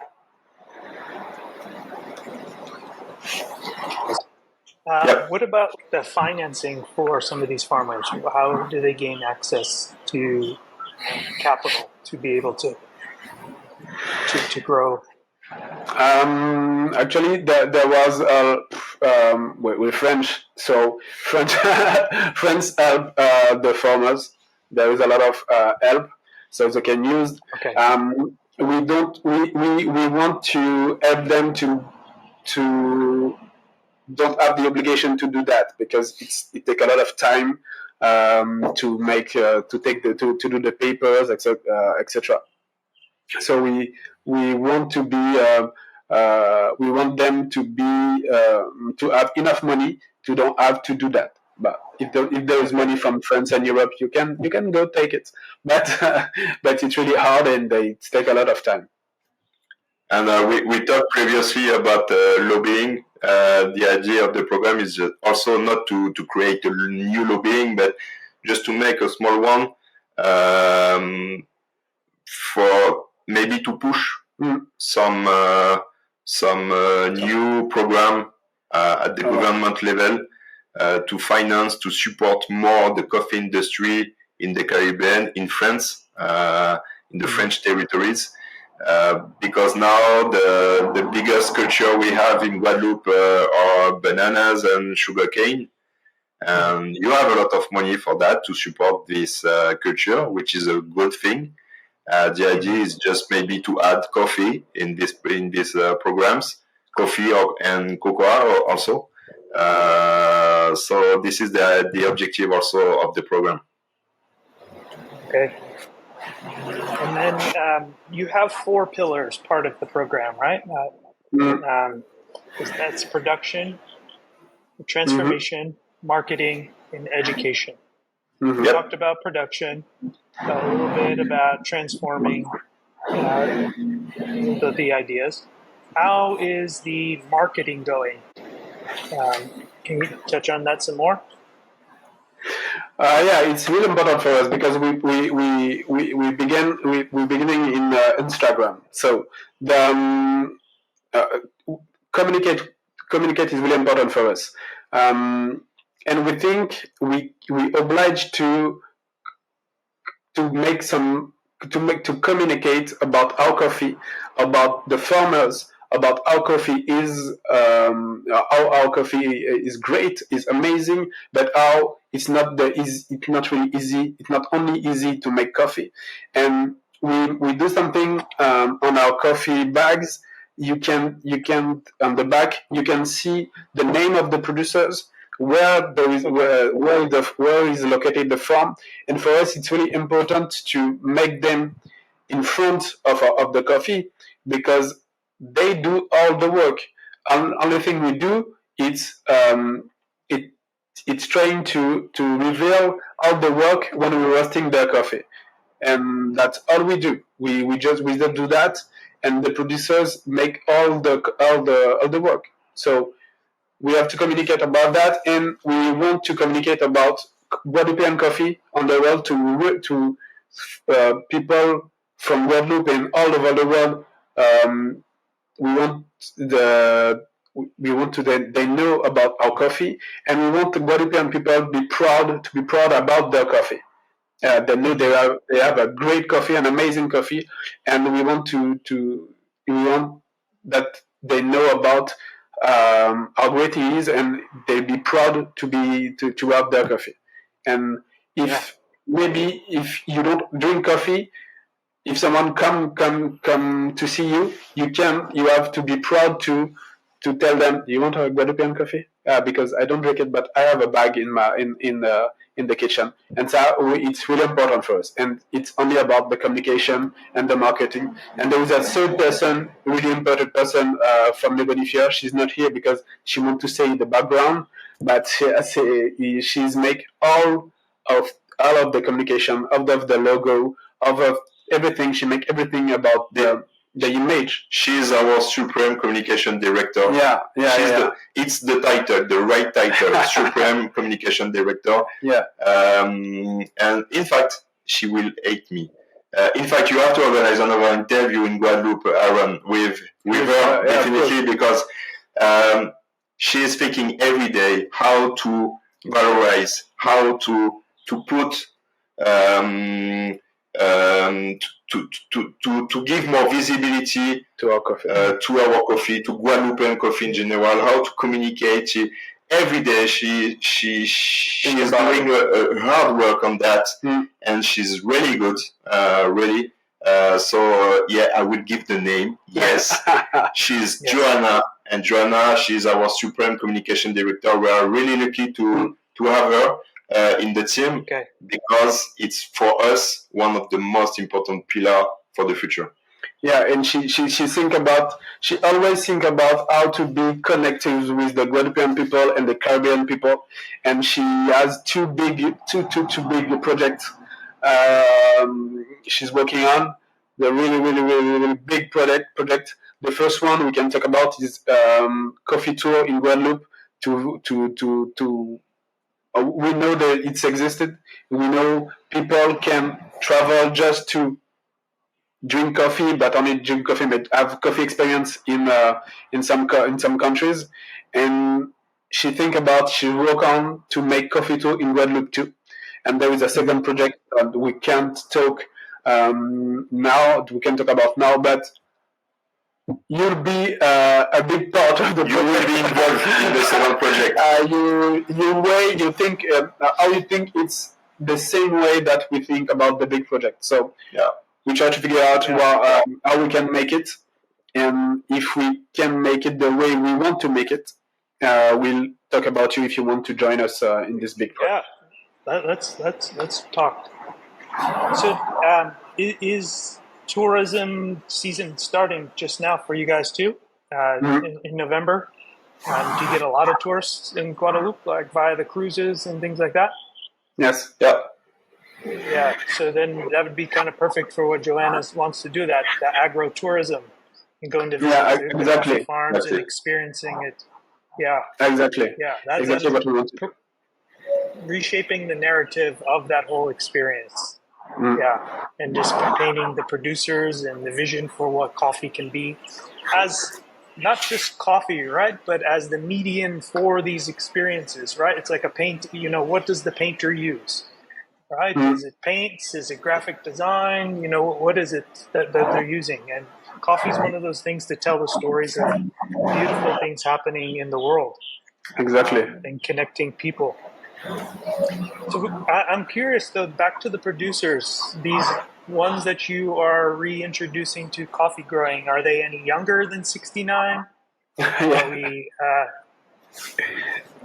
Speaker 3: What about the financing for some of these farmers? How do they gain access to capital to be able to grow?
Speaker 2: Actually, there was we're French, so French help the farmers. There is a lot of help, so they can use. We want to help them to don't have the obligation to do that, because it takes a lot of time to do the papers, etc. So we want to be we want them to have enough money to don't have to do that. But if there is money from France and Europe, you can go take it. But it's really hard, and it takes a lot of time.
Speaker 1: And we talked previously about lobbying. The idea of the program is also not to create a new lobbying, but just to make a small one for maybe to push some new program at the government level to finance, to support more the coffee industry in the Caribbean, in France, in the French territories. Because now the biggest culture we have in Guadeloupe are bananas and sugarcane. And you have a lot of money for that, to support this culture, which is a good thing. The idea is just maybe to add coffee in these programs, coffee and cocoa also. So this is the objective also of the program.
Speaker 3: Okay. And then you have 4 pillars part of the program, right? That's production, transformation, marketing, and education. We talked about production, a little bit about transforming the ideas. How is the marketing going? Can you touch on that some more?
Speaker 2: Yeah, it's really important for us, because we beginning in Instagram. So the communicate is really important for us, and we think we obliged to communicate about our coffee, about the farmers, about how coffee is, how our coffee is great, is amazing, but how it's not really easy. It's not only easy to make coffee, and we do something on our coffee bags you can on the back you can see the name of the producers, where is located the farm, and for us it's really important to make them in front of the coffee, because they do all the work. Only thing we do is it it's trying to reveal all the work when we're roasting the coffee, and that's all we do. We just do that, and the producers make all the work. So we have to communicate about that, and we want to communicate about Guadeloupean coffee on the world to people from Guadeloupe and all over the world. Um, we want we want to they know about our coffee, and we want the Guadeloupean people to be proud about their coffee. They know they have a great coffee, an amazing coffee, and we want that they know about how great it is, and they be proud to have their coffee. And if maybe if you don't drink coffee, if someone come to see you, you have to be proud to tell them, "Do you want a Guadeloupean coffee?" Because I don't drink it, but I have a bag in the kitchen, and so it's really important for us. And it's only about the communication and the marketing. And there is a third person, really important person from Les Bonnifieurs. She's not here because she wants to say the background, but she's make of all of the communication, of the logo, of everything. She make everything about the image.
Speaker 1: She's our Supreme Communication Director. It's the title, the right title, Supreme Communication Director.
Speaker 2: Yeah.
Speaker 1: And in fact, she will hate me. In fact, you have to organize another interview in Guadeloupe, Aaron, with her, definitely, because she is speaking every day how to valorize, how to put to give more visibility
Speaker 2: to our coffee,
Speaker 1: to Guadeloupean coffee in general, how to communicate. Every day she is doing a hard work on that, and she's really good, really. I will give the name. Yes, she's Joanna, and Joanna, she's our Supreme Communication Director. We are really lucky to have her in the team, because it's for us one of the most important pillars for the future.
Speaker 2: Yeah, and she always think about how to be connected with the Guadeloupean people and the Caribbean people, and she has two big projects she's working on. The really big project. The first one we can talk about is coffee tour in Guadeloupe to we know that it's existed. We know people can travel just to drink coffee, but only drink coffee, but have coffee experience in some countries. And she work on to make coffee tour in Guadeloupe too. And there is a second project that we can't talk now. We can talk about now, but you'll be a big part of the project.
Speaker 1: You will be involved in the second project.
Speaker 2: You think it's the same way that we think about the big project. So we try to figure out how we can make it, and if we can make it the way we want to make it, we'll talk about you if you want to join us in this big project.
Speaker 3: Yeah, let's talk. So is tourism season starting just now for you guys too, in November? Do you get a lot of tourists in Guadeloupe, like via the cruises and things like that?
Speaker 2: Yes. Yeah.
Speaker 3: Yeah. So then that would be kind of perfect for what Joanna wants to do, the agro-tourism, and going to visit the coffee farms and experiencing it. Yeah.
Speaker 2: Exactly.
Speaker 3: Yeah. That's
Speaker 2: exactly what we want to do.
Speaker 3: Reshaping the narrative of that whole experience. Yeah, and just painting the producers and the vision for what coffee can be, as not just coffee, right, but as the medium for these experiences, right? It's like a paint. What does the painter use, right? Is it paints? Is it graphic design? What is it that they're using? And coffee is one of those things to tell the stories of beautiful things happening in the world.
Speaker 2: Exactly.
Speaker 3: And connecting people. So I'm curious, though, back to the producers. These ones that you are reintroducing to coffee growing, are they any younger than 69? Are we,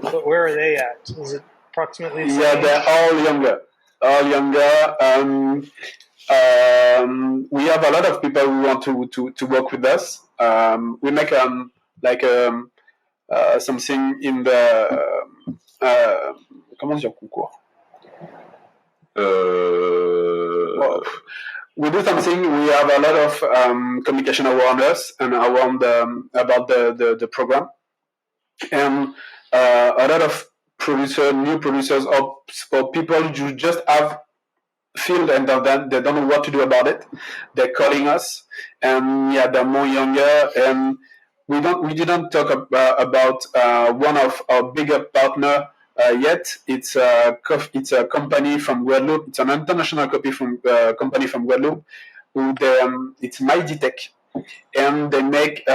Speaker 3: where are they at? Is it approximately the same age?
Speaker 2: they're all younger. All younger. We have a lot of people who want to work with us. We make something in the comment dire concours. Well, we do something. We have a lot of communication awareness and around about the program, and a lot of new producers, or people who just have field and they don't know what to do about it. They're calling us, and they're more younger, and we didn't talk about one of our bigger partner yet. It's a company from Guadeloupe. It's an international company from Guadeloupe. It's MyDtech, and they make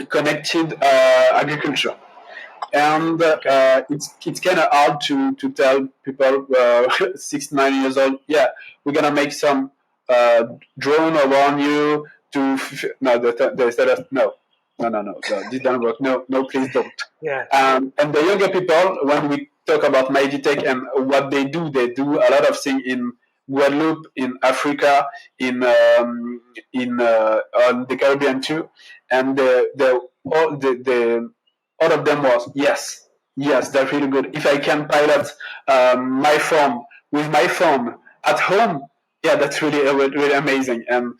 Speaker 2: connected agriculture. And it's kind of hard to tell people 6-9 years old. Yeah, we're gonna make some drone around you to they said us no, this doesn't work. No, please don't.
Speaker 3: Yeah.
Speaker 2: And the younger people, when we talk about MyDtech and what they do a lot of things in Guadeloupe, in Africa, on the Caribbean too, and all of them was yes, that's really good. If I can pilot my farm with my phone at home, that's really amazing, and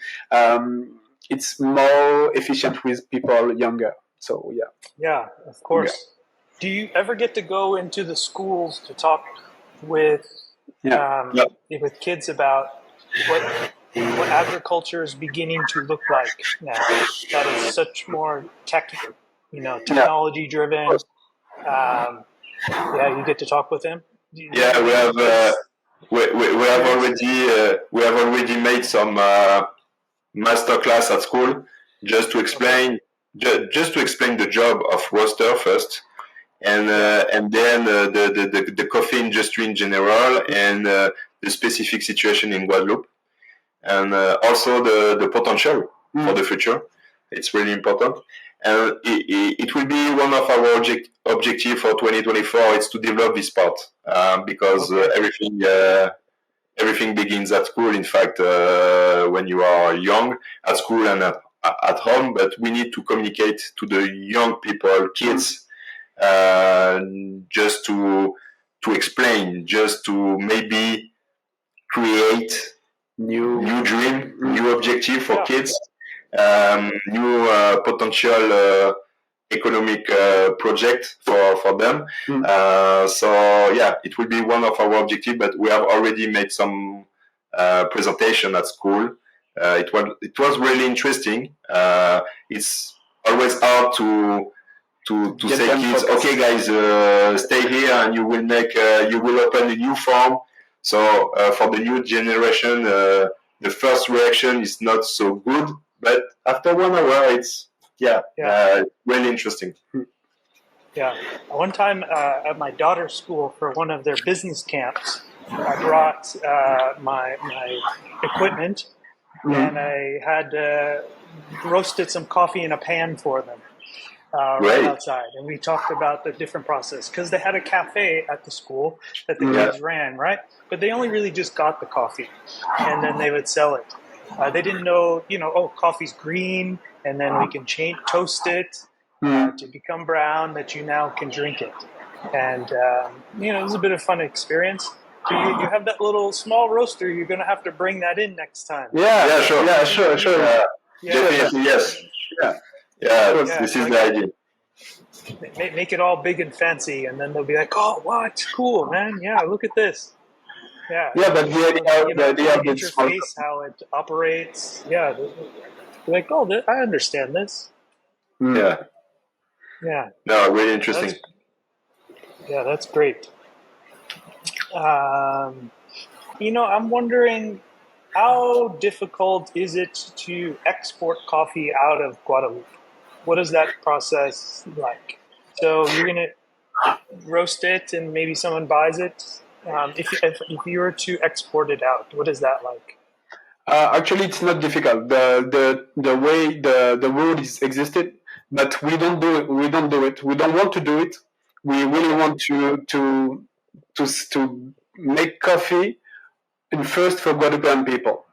Speaker 2: it's more efficient with people younger. So
Speaker 3: Yeah, of course. Yeah. Do you ever get to go into the schools to talk with with kids about what agriculture is beginning to look like now? That is such more technology driven. You get to talk with them.
Speaker 1: We have already made some master class at school just to explain the job of roaster first, and then the coffee industry in general, and the specific situation in Guadeloupe, and also the potential for the future. It's really important. And it will be one of our objective for 2024. It's to develop this part because everything begins at school. In fact, when you are young, at school and at home. But we need to communicate to the young people, kids, just to explain, just to maybe create new dream, new objective for kids. New potential economic project for them. It will be one of our objectives, but we have already made some presentation at school. It was really interesting. It's always hard to say kids, okay guys, stay here and you will open a new farm. So for the new generation, the first reaction is not so good. But after 1 hour, it's really interesting.
Speaker 3: Yeah. One time at my daughter's school for one of their business camps, I brought my equipment and I had roasted some coffee in a pan for them right outside. And we talked about the different process because they had a cafe at the school that the kids ran, right? But they only really just got the coffee and then they would sell it. They didn't know, coffee's green, and then we can toast it to become brown, that you now can drink it. And, it was a bit of a fun experience. So you have that little small roaster, you're going to have to bring that in next time.
Speaker 2: Sure.
Speaker 1: Definitely, yes. This is the idea.
Speaker 3: Make it all big and fancy, and then they'll be like, oh, what? Cool, man. Yeah, look at this.
Speaker 2: But the idea of the
Speaker 3: interface, how it operates. Yeah, like, oh, I understand this.
Speaker 1: Yeah. No, really interesting.
Speaker 3: That's great. I'm wondering, how difficult is it to export coffee out of Guadeloupe? What is that process like? So you're gonna roast it, and maybe someone buys it. If you were to export it out, what is that like?
Speaker 2: Actually, it's not difficult. The way the rule is existed, but we don't do it. We don't do it. We don't want to do it. We really want to make coffee in first for Guadeloupean people.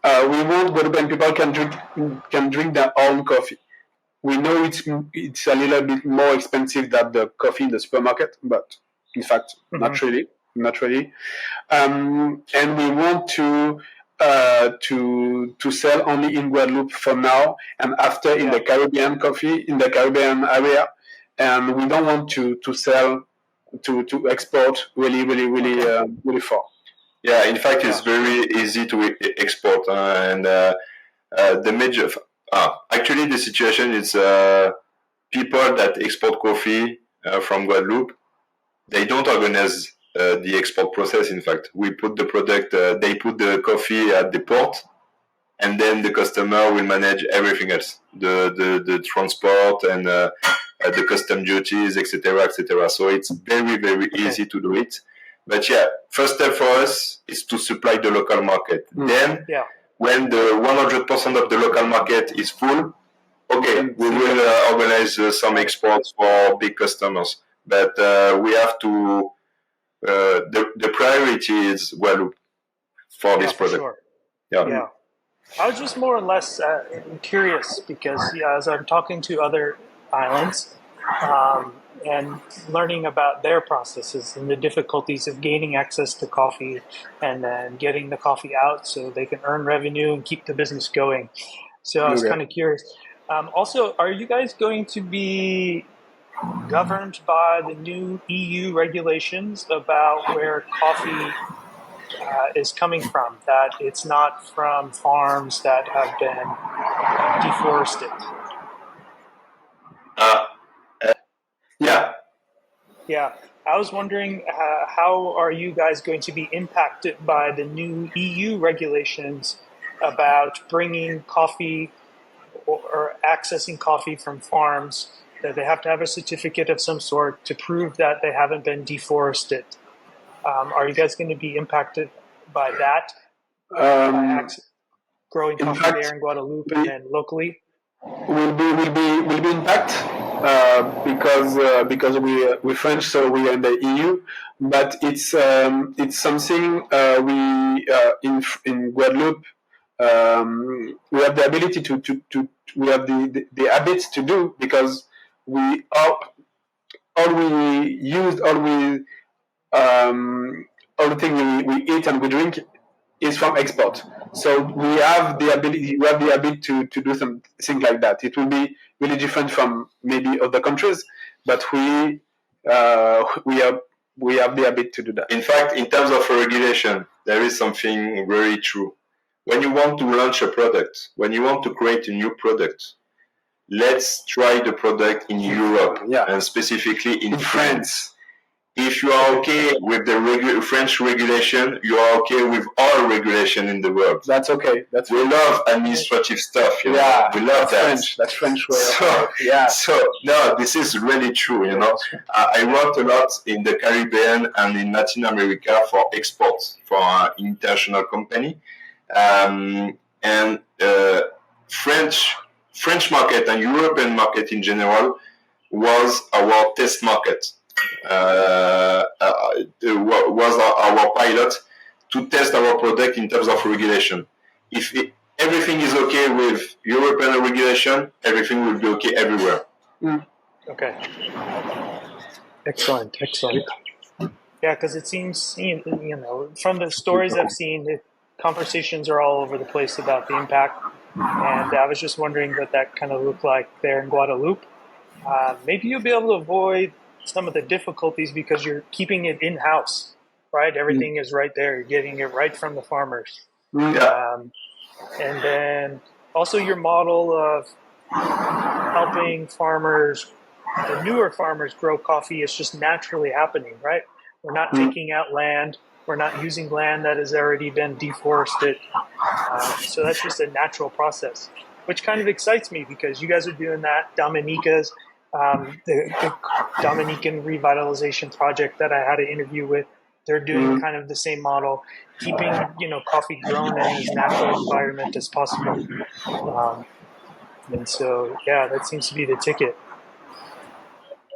Speaker 2: We want Guadeloupean people can drink their own coffee. We know it's a little bit more expensive than the coffee in the supermarket, but in fact, not really. And we want to sell only in Guadeloupe for now, and after in the Caribbean coffee in the Caribbean area, and we don't want to sell to export really far.
Speaker 1: Yeah, in fact, it's very easy to export, and the major. Actually, the situation is people that export coffee from Guadeloupe, they don't organize the export process. In fact, we put the product, they put the coffee at the port, and then the customer will manage everything else, the transport and the custom duties, etc., etc. So it's very easy to do it. But yeah, first step for us is to supply the local market. Then, when the 100% of the local market is full, okay, we will organize some exports for big customers. But we have to. The priority is Guadeloupe for this product.
Speaker 3: Sure. Yeah. I was just more or less curious because as I'm talking to other islands and learning about their processes and the difficulties of gaining access to coffee and then getting the coffee out so they can earn revenue and keep the business going. So I was kind of curious. Also, are you guys going to be governed by the new EU regulations about where coffee is coming from, that it's not from farms that have been deforested? Yeah. I was wondering how are you guys going to be impacted by the new EU regulations about bringing coffee or accessing coffee from farms, that they have to have a certificate of some sort to prove that they haven't been deforested. Are you guys going to be impacted by that? Growing coffee there in Guadeloupe and then locally?
Speaker 2: Will be impact because we French, so we are in the EU. But it's something in Guadeloupe. We have the ability to we have the habits to do, because we all the thing we eat and we drink is from export. So we have the ability to do some things like that. It will be really different from maybe other countries, but we have the ability to do that.
Speaker 1: In fact, in terms of regulation, there is something very true. When you want to launch a product, when you want to create a new product, let's try the product in Europe, and specifically in France. If you are okay with the French regulation, you are okay with all regulation in the world.
Speaker 2: That's okay.
Speaker 1: We love administrative stuff. You know? We love that.
Speaker 2: French. That's French way.
Speaker 1: So no, this is really true. You know, I worked a lot in the Caribbean and in Latin America for exports for an international company, and French market and European market in general was our test market. Was our pilot to test our product in terms of regulation. If everything is okay with European regulation, everything will be okay everywhere.
Speaker 3: Okay. Excellent. Yeah, because it seems, from the stories I've seen, the conversations are all over the place about the impact. And I was just wondering what that kind of looked like there in Guadeloupe. Maybe you'll be able to avoid some of the difficulties because you're keeping it in-house, right? Everything is right there. You're getting it right from the farmers. And then also your model of helping farmers, the newer farmers, grow coffee is just naturally happening, right? We're not taking out land. We're not using land that has already been deforested. So that's just a natural process, which kind of excites me because you guys are doing that. Dominica's, the Dominican revitalization project that I had an interview with, they're doing kind of the same model, keeping coffee grown in as natural environment as possible. And so, yeah, that seems to be the ticket.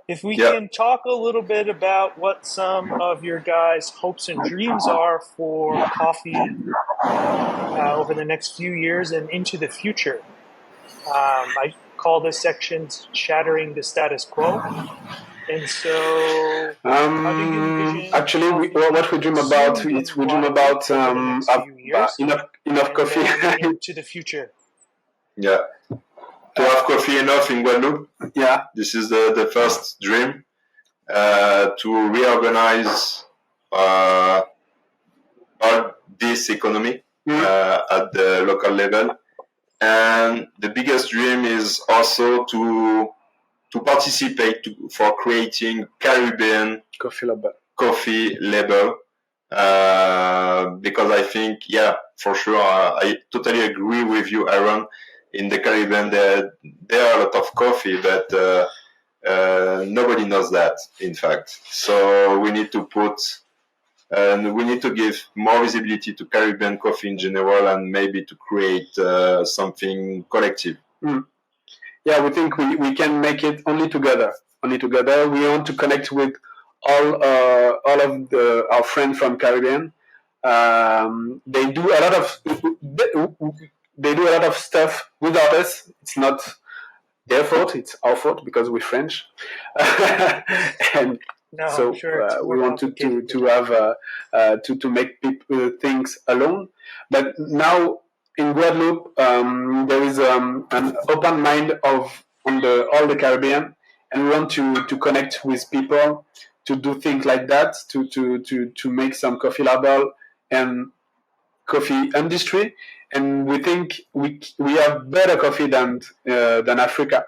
Speaker 3: If we can talk a little bit about what some of your guys' hopes and dreams are for coffee over the next few years and into the future. I call this section Shattering the Status Quo. And so, how do you envision
Speaker 2: actually, what we dream about is we dream about enough coffee
Speaker 3: into the future.
Speaker 1: Yeah. To have coffee enough in Guadeloupe.
Speaker 2: Yeah.
Speaker 1: This is the first dream. To reorganize all this economy at the local level. And the biggest dream is also to participate for creating Caribbean coffee label. Because I think, for sure, I totally agree with you, Aaron. In the Caribbean, there are a lot of coffee, but nobody knows that, in fact. So we need to we need to give more visibility to Caribbean coffee in general, and maybe to create something collective.
Speaker 2: Yeah, we think we can make it only together. Only together. We want to connect with all of our friends from Caribbean. They do a lot of stuff without us. It's not their fault; it's our fault because we're French. And so we wanted to have to make people things alone. But now in Guadeloupe, there is an open mind on all the Caribbean, and we want to connect with people to do things like that, to make some coffee label and coffee industry. And we think we have better coffee than Africa,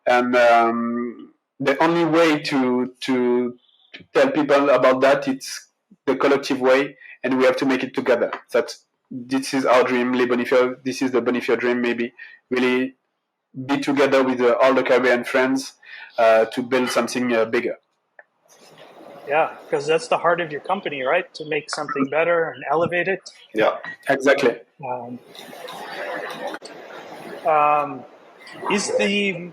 Speaker 2: and the only way to tell people about that, it's the collective way, and we have to make it together. This is our dream, Les Bonnifieurs. This is the Bonifieur dream, maybe really be together with all the Caribbean friends to build something bigger.
Speaker 3: Yeah, because that's the heart of your company, right? To make something better and elevate it.
Speaker 2: Yeah, exactly.
Speaker 3: Is the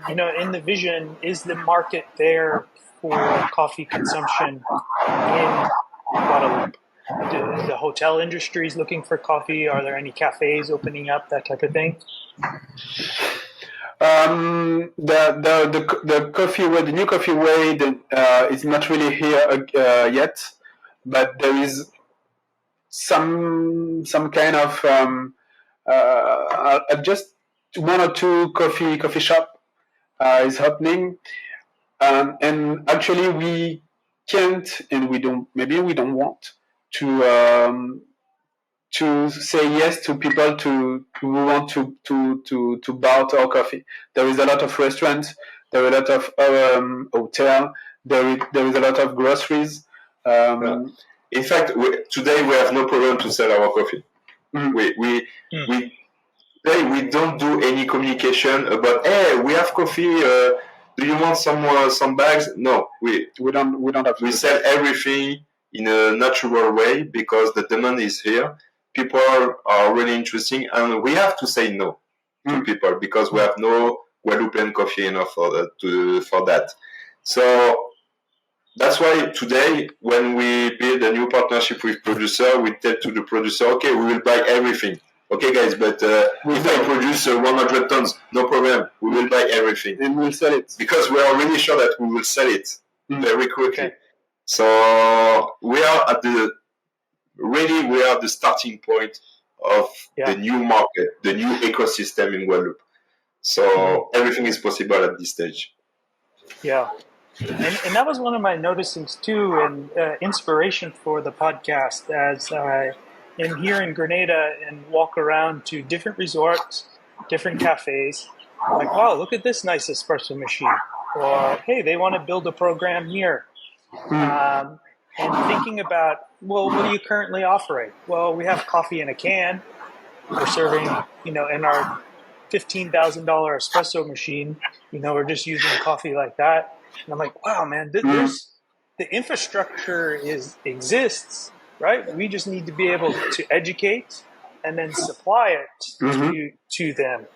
Speaker 3: in the vision, is the market there for coffee consumption in Guadeloupe? The hotel industry is looking for coffee. Are there any cafes opening up, that type of thing?
Speaker 2: The coffee way, the new coffee way, is not really here yet, but there is some kind of just one or two coffee shop is happening, and actually we can't, and we don't want to say yes to people who want to buy our coffee. There is a lot of restaurants, there are a lot of hotel, there is a lot of groceries.
Speaker 1: In fact, today we have no problem to sell our coffee. Today we don't do any communication about, hey, we have coffee. Do you want some bags? No, we don't have. We sell everything in a natural way because the demand is here. People are really interesting, and we have to say no to people because we have no Guadeloupean coffee enough for that. So that's why today, when we build a new partnership with producer, we tell to the producer, okay, we will buy everything. Okay, guys, but if I produce 100 tons, no problem. We will buy everything.
Speaker 2: And we'll sell it.
Speaker 1: Because we are really sure that we will sell it very quickly. Okay. So we are at the starting point of the new market, the new ecosystem in Guadeloupe. So everything is possible at this stage.
Speaker 3: Yeah. And that was one of my noticings too, and inspiration for the podcast as I am here in Grenada and walk around to different resorts, different cafes. I'm like, wow, look at this nice espresso machine. Or, hey, they want to build a program here. And thinking about, well, what are you currently offering? Well, we have coffee in a can. We're serving, in our $15,000 espresso machine, we're just using coffee like that. And I'm like, wow, man, the infrastructure exists, right? We just need to be able to educate and then supply it to them.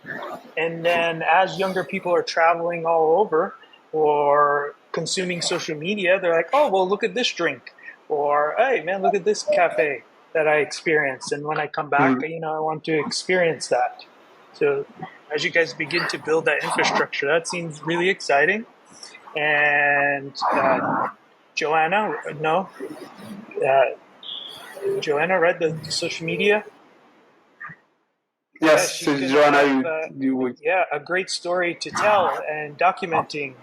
Speaker 3: And then as younger people are traveling all over or consuming social media, they're like, oh, well, look at this drink. Or, hey, man, look at this cafe that I experienced. And when I come back, I want to experience that. So as you guys begin to build that infrastructure, that seems really exciting. And Joanna read the social media.
Speaker 2: Yes, so Joanna, you would.
Speaker 3: Yeah, a great story to tell and documenting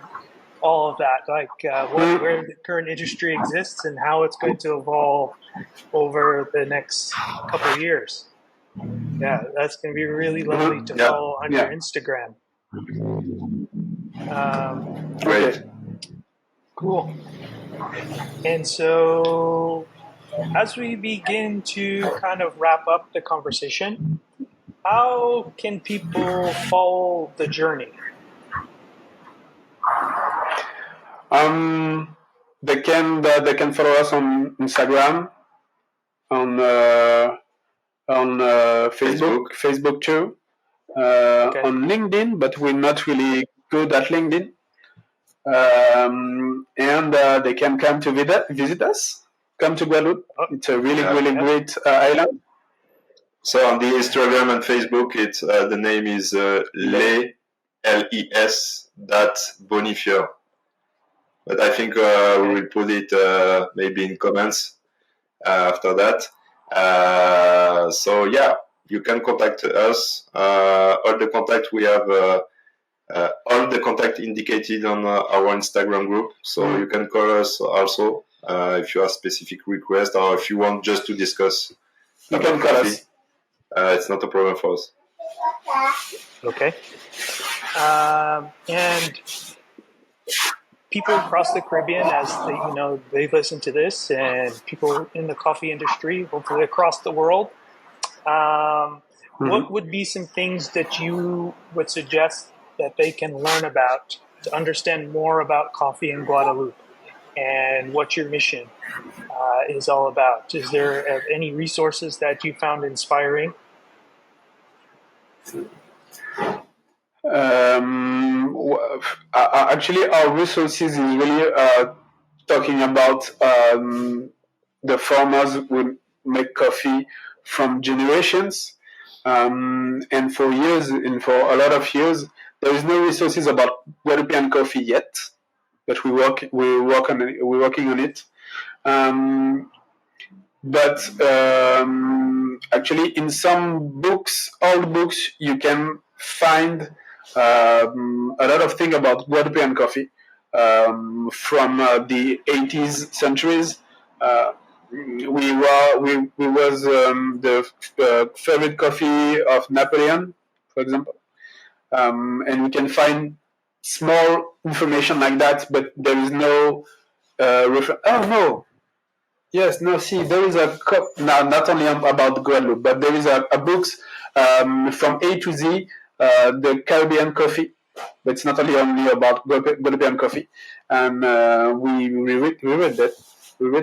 Speaker 3: all of that, like where the current industry exists and how it's going to evolve over the next couple of years. Yeah, that's going to be really lovely to follow on your Instagram.
Speaker 1: Great.
Speaker 3: Cool. And so as we begin to kind of wrap up the conversation, how can people follow the journey?
Speaker 2: They can follow us on Instagram, on Facebook too, on LinkedIn, but we're not really good at LinkedIn. And they can come to visit us. Come to Guadeloupe. It's a really great island.
Speaker 1: So on the Instagram and Facebook, it's the name is Les Bonifieur. But I think we will put it maybe in comments after that. So yeah, you can contact us. All the contact we have, all the contact indicated on our Instagram group. So you can call us also if you have specific requests or if you want just to discuss.
Speaker 2: You can call us.
Speaker 1: It's not a problem for us.
Speaker 3: Okay. And people across the Caribbean, as they listen to this, and people in the coffee industry, hopefully across the world, what would be some things that you would suggest that they can learn about to understand more about coffee in Guadeloupe and what your mission is all about? Is there any resources that you found inspiring?
Speaker 2: Actually, our resources is really talking about the farmers who make coffee from generations, and for years, and for a lot of years, there is no resources about Guadeloupean coffee yet, but we're working on it. But actually, in some books, old books, you can find a lot of things about Guadeloupean coffee from the 80s centuries. We was the favorite coffee of Napoleon, for example, and we can find small information like that, but there is no reference. Oh no. Yes, no, see, there is not only about Guadeloupe, but there is a books from A to Z, the Caribbean coffee, but it's not only about Guadeloupean coffee. And we read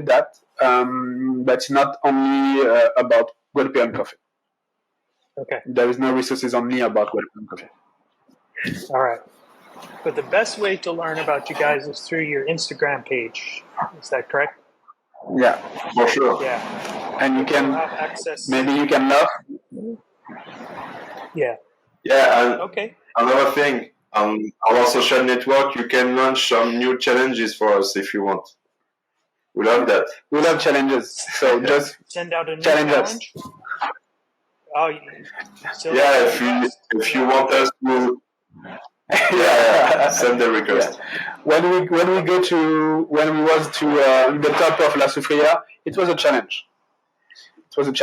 Speaker 2: that, but it's not only about Guadeloupean coffee.
Speaker 3: Okay.
Speaker 2: There is no resources only about Guadeloupean coffee.
Speaker 3: All right. But the best way to learn about you guys is through your Instagram page. Is that correct?
Speaker 2: Yeah,
Speaker 1: for sure.
Speaker 3: Yeah,
Speaker 2: and you can
Speaker 3: have access.
Speaker 2: Maybe you can love.
Speaker 3: Yeah.
Speaker 1: Yeah, and
Speaker 3: okay.
Speaker 1: Another thing, on our social network, you can launch some new challenges for us if you want. We love that.
Speaker 2: We love challenges, so just
Speaker 3: send out a new
Speaker 2: challenge.
Speaker 3: Oh,
Speaker 1: yeah. If you want us to. Send the request.
Speaker 2: Yeah. When we was to the top of La Soufrière, it was a challenge.
Speaker 3: With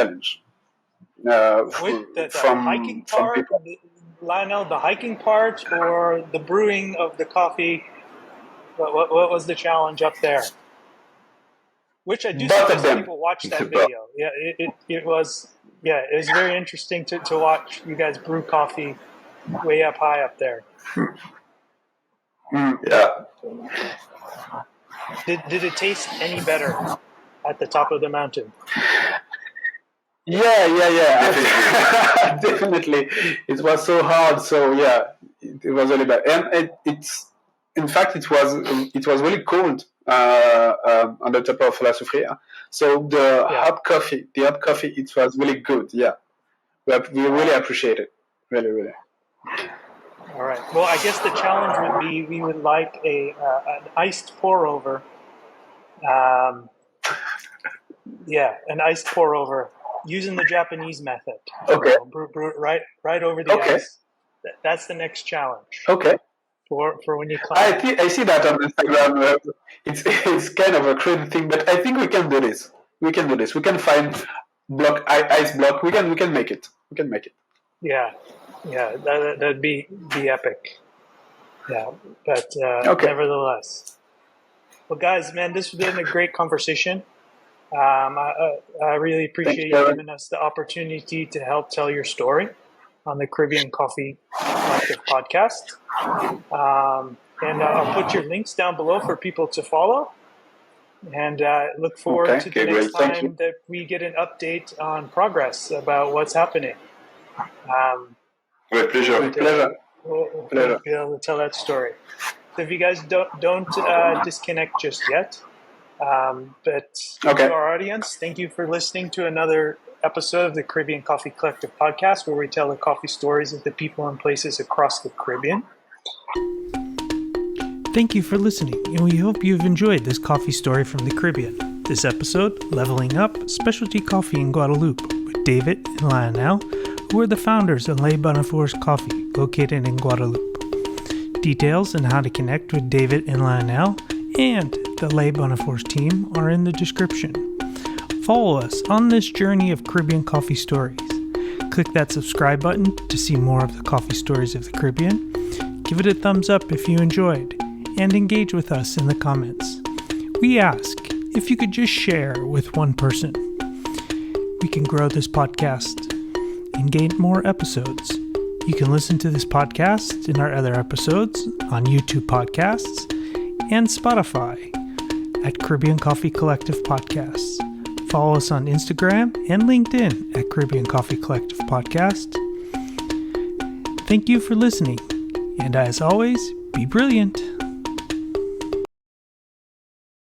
Speaker 3: the hiking part, Lionel, the hiking part, or the brewing of the coffee. What was the challenge up there? Which I do suggest people watch that video. Yeah, it was. Yeah, it was very interesting to watch you guys brew coffee way up high up there.
Speaker 1: Yeah.
Speaker 3: Did it taste any better at the top of the mountain?
Speaker 2: Yeah. Definitely. It was so hard. So yeah, it was really bad. And in fact, it was really cold on the top of La Soufrière. So the hot coffee, it was really good. Yeah, we really appreciate it. Really, really.
Speaker 3: All right. Well, I guess the challenge would be we would like an iced pour over. An iced pour over using the Japanese method.
Speaker 2: Okay.
Speaker 3: Right over the ice. That's the next challenge.
Speaker 2: Okay.
Speaker 3: For when you climb.
Speaker 2: I see that on Instagram. It's kind of a crazy thing, but I think we can do this. We can find ice block. We can make it.
Speaker 3: Yeah, that'd be epic. Yeah, but nevertheless. Well, guys, man, this has been a great conversation. I really appreciate you giving us the opportunity to help tell your story on the Caribbean Coffee Collective podcast. And I'll put your links down below for people to follow. And look forward to the next time that we get an update on progress about what's happening.
Speaker 1: With pleasure.
Speaker 3: We'll be able to tell that story. So if you guys don't disconnect just yet, but to our audience, thank you for listening to another episode of the Caribbean Coffee Collective podcast, where we tell the coffee stories of the people and places across the Caribbean. Thank you for listening, and we hope you've enjoyed this coffee story from the Caribbean. This episode, Leveling Up Specialty Coffee in Guadeloupe, with David and Lionel, who are the founders of Les Bonnifieurs Coffee, located in Guadeloupe. Details on how to connect with David and Lionel and the Les Bonnifieurs team are in the description. Follow us on this journey of Caribbean coffee stories. Click that subscribe button to see more of the coffee stories of the Caribbean. Give it a thumbs up if you enjoyed, and engage with us in the comments. We ask if you could just share with one person. We can grow this podcast and gain more episodes. You can listen to this podcast and our other episodes on YouTube Podcasts and Spotify at Caribbean Coffee Collective Podcasts. Follow us on Instagram and LinkedIn at Caribbean Coffee Collective Podcast. Thank you for listening, and as always, be brilliant.